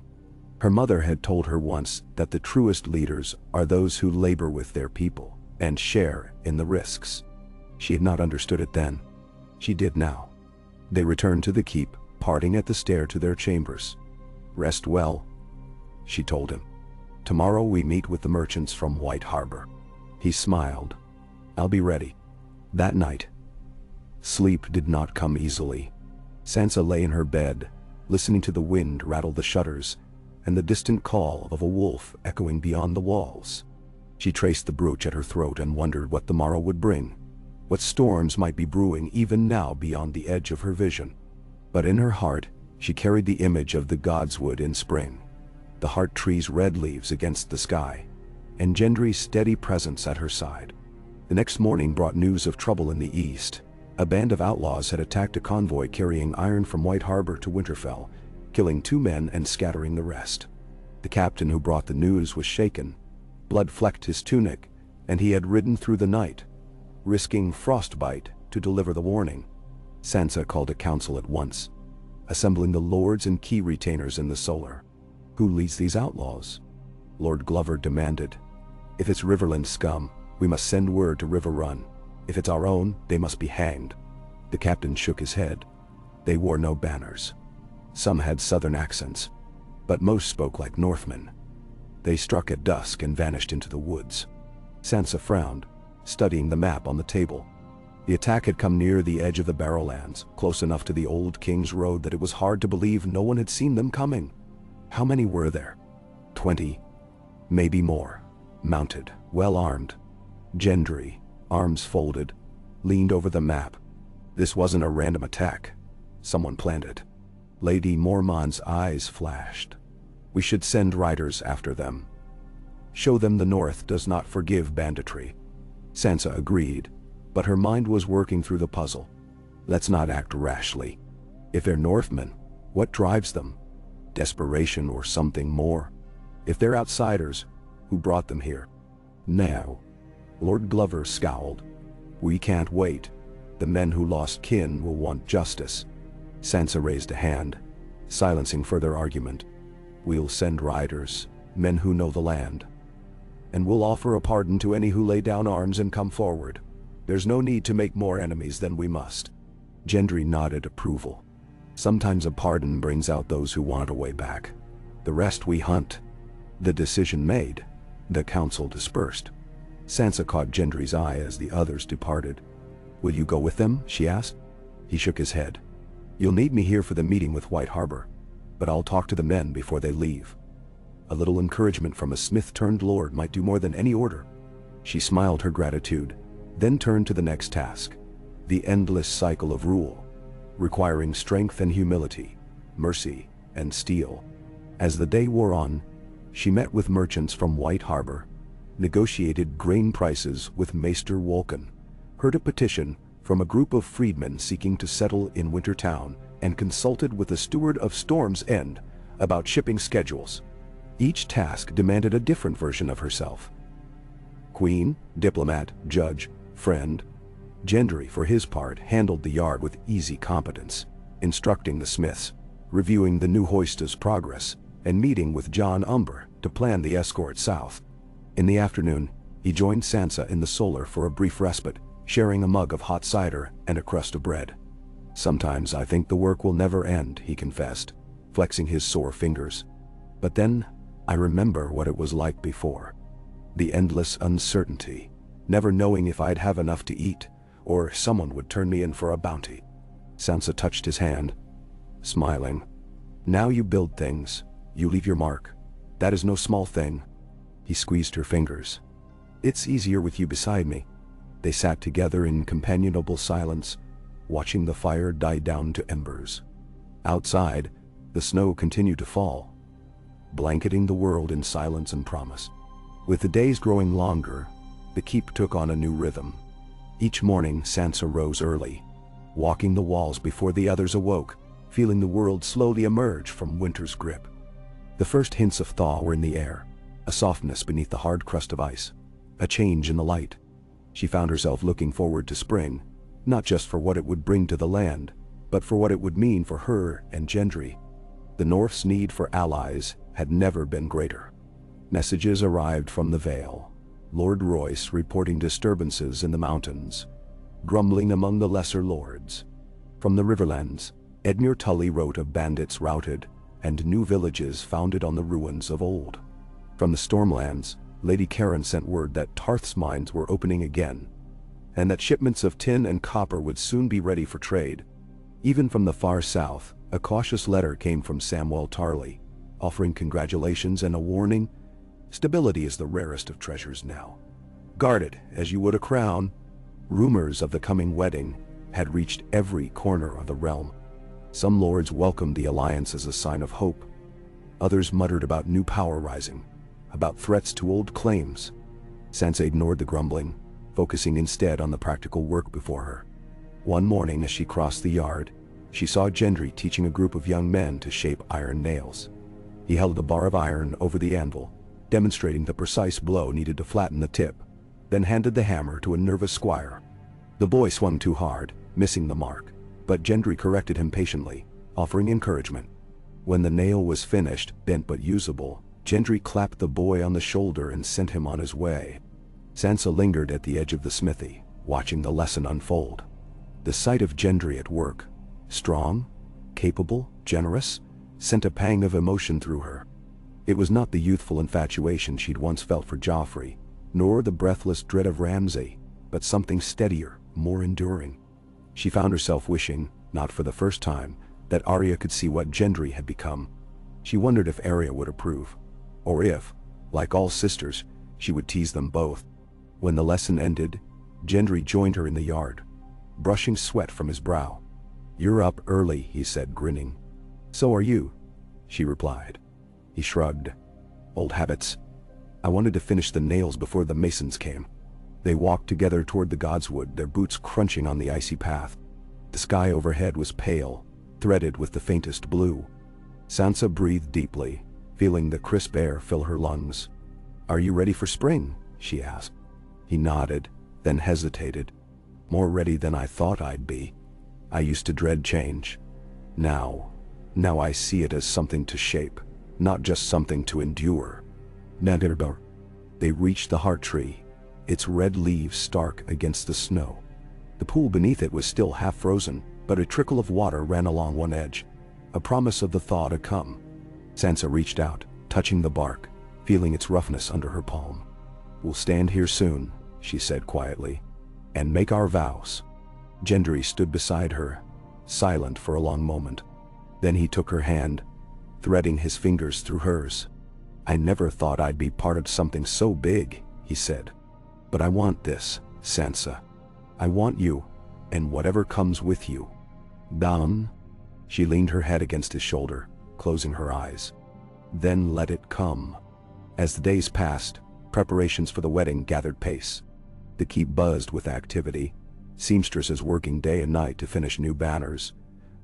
Her mother had told her once that the truest leaders are those who labor with their people and share in the risks. She had not understood it then. She did now. They returned to the keep, parting at the stair to their chambers. "Rest well," she told him. "Tomorrow we meet with the merchants from White Harbor." He smiled. "I'll be ready." That night, sleep did not come easily. Sansa lay in her bed, listening to the wind rattle the shutters and the distant call of a wolf echoing beyond the walls. She traced the brooch at her throat and wondered what the morrow would bring, what storms might be brewing even now beyond the edge of her vision. But in her heart, she carried the image of the godswood in spring, the heart tree's red leaves against the sky, and Gendry's steady presence at her side. The next morning brought news of trouble in the east. A band of outlaws had attacked a convoy carrying iron from White Harbor to Winterfell, killing 2 men and scattering the rest. The captain who brought the news was shaken. Blood flecked his tunic, and he had ridden through the night, risking frostbite to deliver the warning. Sansa called a council at once, assembling the lords and key retainers in the Solar. "Who leads these outlaws?" Lord Glover demanded. "If it's Riverland scum, we must send word to River Run. If it's our own, they must be hanged." The captain shook his head. They wore no banners. Some had southern accents, but most spoke like Northmen. They struck at dusk and vanished into the woods. Sansa frowned, studying the map on the table. The attack had come near the edge of the Barrowlands, close enough to the old King's Road that it was hard to believe no one had seen them coming. How many were there? 20, maybe more, mounted, well-armed. Gendry, arms folded, leaned over the map. This wasn't a random attack. Someone planned it. Lady Mormont's eyes flashed. "We should send riders after them. Show them the North does not forgive banditry." Sansa agreed, but her mind was working through the puzzle. Let's not act rashly. If they're Northmen, what drives them? Desperation or something more? If they're outsiders, who brought them here? Now, Lord Glover scowled. "We can't wait. The men who lost kin will want justice." Sansa raised a hand, silencing further argument. "We'll send riders, men who know the land. And we'll offer a pardon to any who lay down arms and come forward. There's no need to make more enemies than we must." Gendry nodded approval. "Sometimes a pardon brings out those who want a way back. The rest we hunt." The decision made, The council dispersed. Sansa caught Gendry's eye as the others departed. "Will you go with them?" she asked. He shook his head. "You'll need me here for the meeting with White Harbor, but I'll talk to the men before they leave." A little encouragement from a smith-turned-lord might do more than any order. She smiled her gratitude, then turned to the next task, the endless cycle of rule, requiring strength and humility, mercy and steel. As the day wore on, she met with merchants from White Harbor, negotiated grain prices with Maester Wolkan, heard a petition from a group of freedmen seeking to settle in Wintertown, and consulted with the steward of Storm's End about shipping schedules. Each task demanded a different version of herself. Queen, diplomat, judge, friend. Gendry, for his part, handled the yard with easy competence, instructing the smiths, reviewing the new hoista's progress, and meeting with John Umber to plan the escort south. In the afternoon, he joined Sansa in the solar for a brief respite, sharing a mug of hot cider and a crust of bread. "Sometimes I think the work will never end," he confessed, flexing his sore fingers. "But then, I remember what it was like before. The endless uncertainty, never knowing if I'd have enough to eat, or someone would turn me in for a bounty." Sansa touched his hand, smiling. "Now you build things, you leave your mark. That is no small thing." He squeezed her fingers. "It's easier with you beside me." They sat together in companionable silence, watching the fire die down to embers. Outside, the snow continued to fall, blanketing the world in silence and promise. With the days growing longer, the keep took on a new rhythm. Each morning, Sansa rose early, walking the walls before the others awoke, feeling the world slowly emerge from winter's grip. The first hints of thaw were in the air, a softness beneath the hard crust of ice, a change in the light. She found herself looking forward to spring, not just for what it would bring to the land, but for what it would mean for her and Gendry. The North's need for allies had never been greater. Messages arrived from the Vale, Lord Royce reporting disturbances in the mountains, grumbling among the lesser lords. From the Riverlands, Edmure Tully wrote of bandits routed and new villages founded on the ruins of old. From the Stormlands, Lady Karen sent word that Tarth's mines were opening again, and that shipments of tin and copper would soon be ready for trade. Even from the far south, a cautious letter came from Samwell Tarly, offering congratulations and a warning: stability is the rarest of treasures now. Guard it as you would a crown. Rumors of the coming wedding had reached every corner of the realm. Some lords welcomed the alliance as a sign of hope. Others muttered about new power rising, about threats to old claims. Sansa ignored the grumbling, focusing instead on the practical work before her. One morning as she crossed the yard, she saw Gendry teaching a group of young men to shape iron nails. He held a bar of iron over the anvil, demonstrating the precise blow needed to flatten the tip, then handed the hammer to a nervous squire. The boy swung too hard, missing the mark, but Gendry corrected him patiently, offering encouragement. When the nail was finished, bent but usable, Gendry clapped the boy on the shoulder and sent him on his way. Sansa lingered at the edge of the smithy, watching the lesson unfold. The sight of Gendry at work, strong, capable, generous, sent a pang of emotion through her. It was not the youthful infatuation she'd once felt for Joffrey, nor the breathless dread of Ramsay, but something steadier, more enduring. She found herself wishing, not for the first time, that Arya could see what Gendry had become. She wondered if Arya would approve, or if, like all sisters, she would tease them both. When the lesson ended, Gendry joined her in the yard, brushing sweat from his brow. "You're up early," he said, grinning. "So are you," she replied. He shrugged. "Old habits. I wanted to finish the nails before the masons came." They walked together toward the godswood, their boots crunching on the icy path. The sky overhead was pale, threaded with the faintest blue. Sansa breathed deeply, feeling the crisp air fill her lungs. "Are you ready for spring?" she asked. He nodded, then hesitated. "More ready than I thought I'd be. I used to dread change. Now I see it as something to shape, not just something to endure." They reached the heart tree, its red leaves stark against the snow. The pool beneath it was still half frozen, but a trickle of water ran along one edge, a promise of the thaw to come. Sansa reached out, touching the bark, feeling its roughness under her palm. "We'll stand here soon," she said quietly, "and make our vows." Gendry stood beside her, silent for a long moment. Then he took her hand, threading his fingers through hers. "I never thought I'd be part of something so big," he said. "But I want this, Sansa. I want you, and whatever comes with you." "Down." She leaned her head against his shoulder, closing her eyes. "Then let it come." As the days passed, preparations for the wedding gathered pace. The keep buzzed with activity, seamstresses working day and night to finish new banners,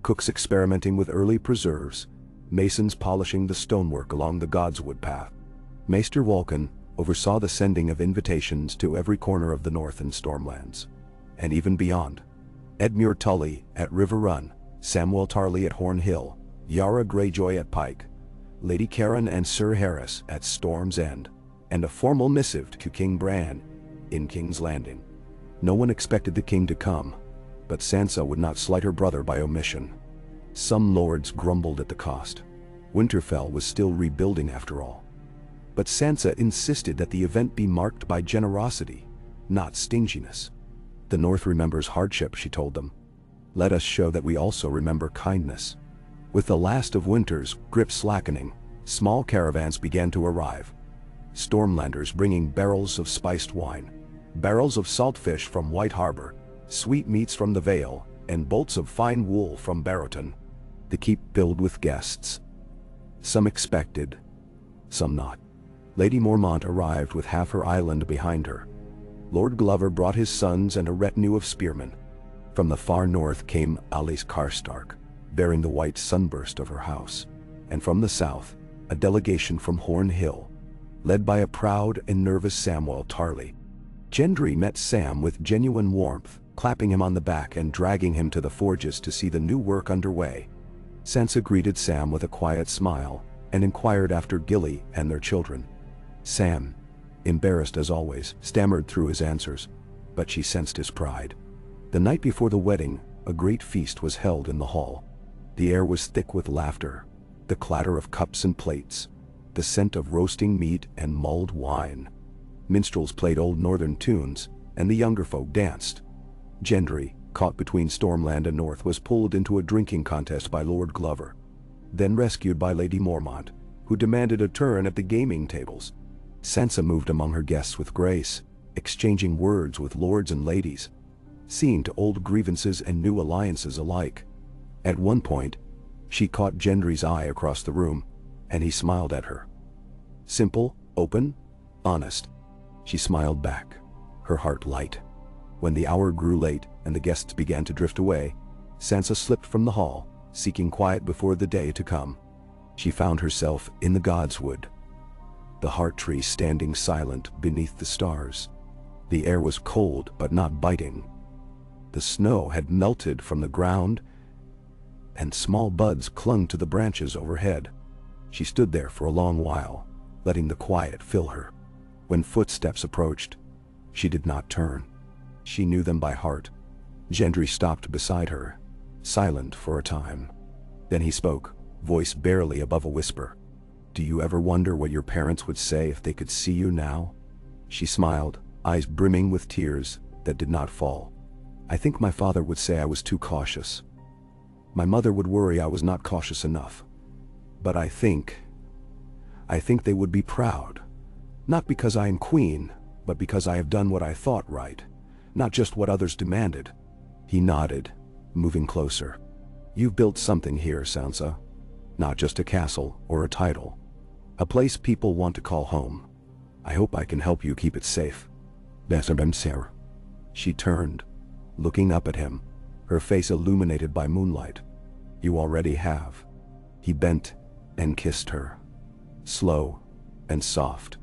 cooks experimenting with early preserves, masons polishing the stonework along the Godswood path. Maester Walken oversaw the sending of invitations to every corner of the North and Stormlands, and even beyond. Edmure Tully at River Run, Samwell Tarly at Horn Hill, Yara Greyjoy at Pike, Lady Karen and Sir Harris at Storm's End, and a formal missive to King Bran in King's Landing. No one expected the king to come, but Sansa would not slight her brother by omission. Some lords grumbled at the cost. Winterfell was still rebuilding after all. But Sansa insisted that the event be marked by generosity, not stinginess. "The North remembers hardship," she told them. "Let us show that we also remember kindness." With the last of winter's grip slackening, small caravans began to arrive. Stormlanders bringing barrels of spiced wine, barrels of salt fish from White Harbor, sweet meats from the Vale, and bolts of fine wool from Baratheon. The keep filled with guests. Some expected, some not. Lady Mormont arrived with half her island behind her. Lord Glover brought his sons and a retinue of spearmen. From the far north came Alice Karstark, bearing the white sunburst of her house. And from the south, a delegation from Horn Hill, led by a proud and nervous Samwell Tarly. Gendry met Sam with genuine warmth, clapping him on the back and dragging him to the forges to see the new work underway. Sansa greeted Sam with a quiet smile and inquired after Gilly and their children. Sam, embarrassed as always, stammered through his answers, but she sensed his pride. The night before the wedding, a great feast was held in the hall. The air was thick with laughter, the clatter of cups and plates, the scent of roasting meat and mulled wine. Minstrels played old northern tunes, and the younger folk danced. Gendry, caught between Stormland and North, was pulled into a drinking contest by Lord Glover, then rescued by Lady Mormont, who demanded a turn at the gaming tables. Sansa moved among her guests with grace, exchanging words with lords and ladies, seeing to old grievances and new alliances alike. At one point, she caught Gendry's eye across the room, and he smiled at her. Simple, open, honest. She smiled back, her heart light. When the hour grew late and the guests began to drift away, Sansa slipped from the hall, seeking quiet before the day to come. She found herself in the Godswood, the heart tree standing silent beneath the stars. The air was cold but not biting. The snow had melted from the ground, and small buds clung to the branches overhead. She stood there for a long while, letting the quiet fill her. When footsteps approached, she did not turn. She knew them by heart. Gendry stopped beside her, silent for a time. Then he spoke, voice barely above a whisper. "Do you ever wonder what your parents would say if they could see you now?" She smiled, eyes brimming with tears that did not fall. "I think my father would say I was too cautious. My mother would worry I was not cautious enough. But I think they would be proud. Not because I am queen, but because I have done what I thought right, not just what others demanded." He nodded, moving closer. "You've built something here, Sansa. Not just a castle or a title. A place people want to call home. I hope I can help you keep it safe." "Sir." She turned, looking up at him, her face illuminated by moonlight. "You already have." He bent and kissed her, slow and soft.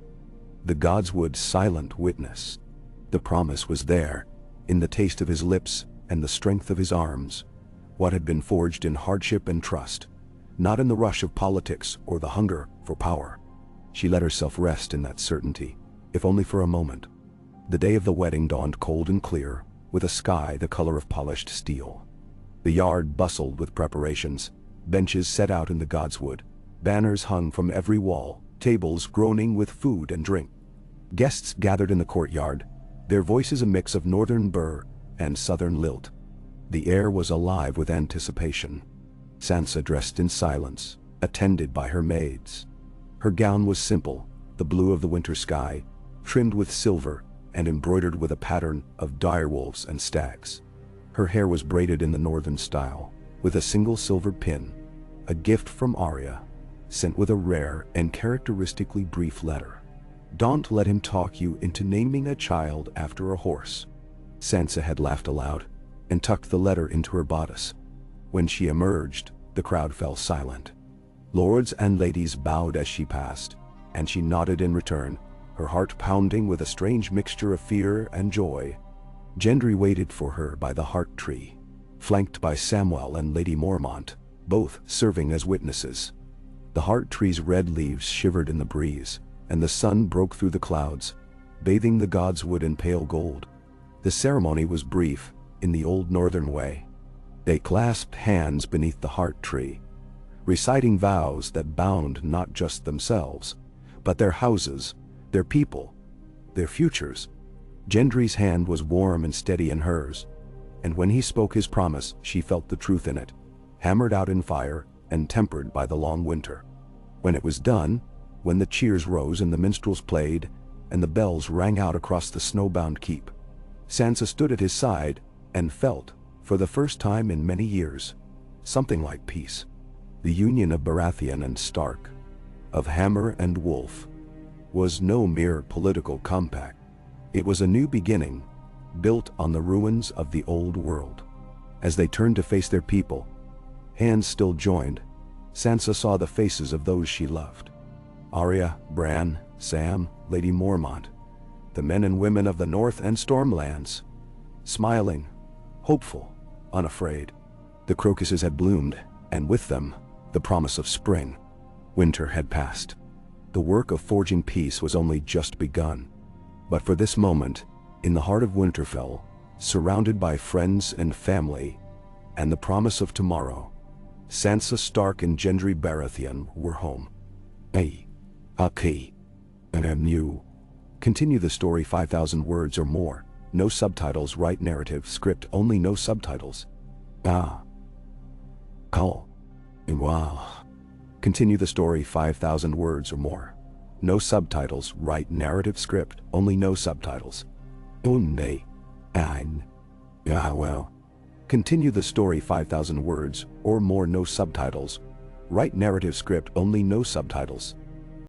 The Godswood silent witness. The promise was there, in the taste of his lips and the strength of his arms. What had been forged in hardship and trust, not in the rush of politics or the hunger for power. She let herself rest in that certainty, if only for a moment. The day of the wedding dawned cold and clear, with a sky the color of polished steel. The yard bustled with preparations, benches set out in the Godswood, banners hung from every wall, tables groaning with food and drink. Guests gathered in the courtyard, their voices a mix of northern burr and southern lilt. The air was alive with anticipation. Sansa dressed in silence, attended by her maids. Her gown was simple, the blue of the winter sky, trimmed with silver and embroidered with a pattern of direwolves and stags. Her hair was braided in the northern style, with a single silver pin, a gift from Arya, sent with a rare and characteristically brief letter. "Don't let him talk you into naming a child after a horse." Sansa had laughed aloud and tucked the letter into her bodice. When she emerged, the crowd fell silent. Lords and ladies bowed as she passed, and she nodded in return, her heart pounding with a strange mixture of fear and joy. Gendry waited for her by the heart tree, flanked by Samwell and Lady Mormont, both serving as witnesses. The heart tree's red leaves shivered in the breeze, and the sun broke through the clouds, bathing the godswood in pale gold. The ceremony was brief, in the old northern way. They clasped hands beneath the heart tree, reciting vows that bound not just themselves, but their houses, their people, their futures. Gendry's hand was warm and steady in hers, and when he spoke his promise, she felt the truth in it, hammered out in fire and tempered by the long winter. When it was done, when the cheers rose and the minstrels played, and the bells rang out across the snowbound keep, Sansa stood at his side and felt, for the first time in many years, something like peace. The union of Baratheon and Stark, of Hammer and Wolf, was no mere political compact. It was a new beginning, built on the ruins of the old world. As they turned to face their people, hands still joined, Sansa saw the faces of those she loved. Arya, Bran, Sam, Lady Mormont, the men and women of the North and Stormlands, smiling, hopeful, unafraid. The crocuses had bloomed, and with them, the promise of spring. Winter had passed. The work of forging peace was only just begun. But for this moment, in the heart of Winterfell, surrounded by friends and family, and the promise of tomorrow, Sansa Stark and Gendry Baratheon were home. New. Continue the story 5,000 words or more. No subtitles. Write narrative script only. No subtitles. Call. Wow. Continue the story 5,000 words or more. No subtitles. Write narrative script only. No subtitles. Well. Continue the story 5,000 words or more. No subtitles. Write narrative script only. No subtitles.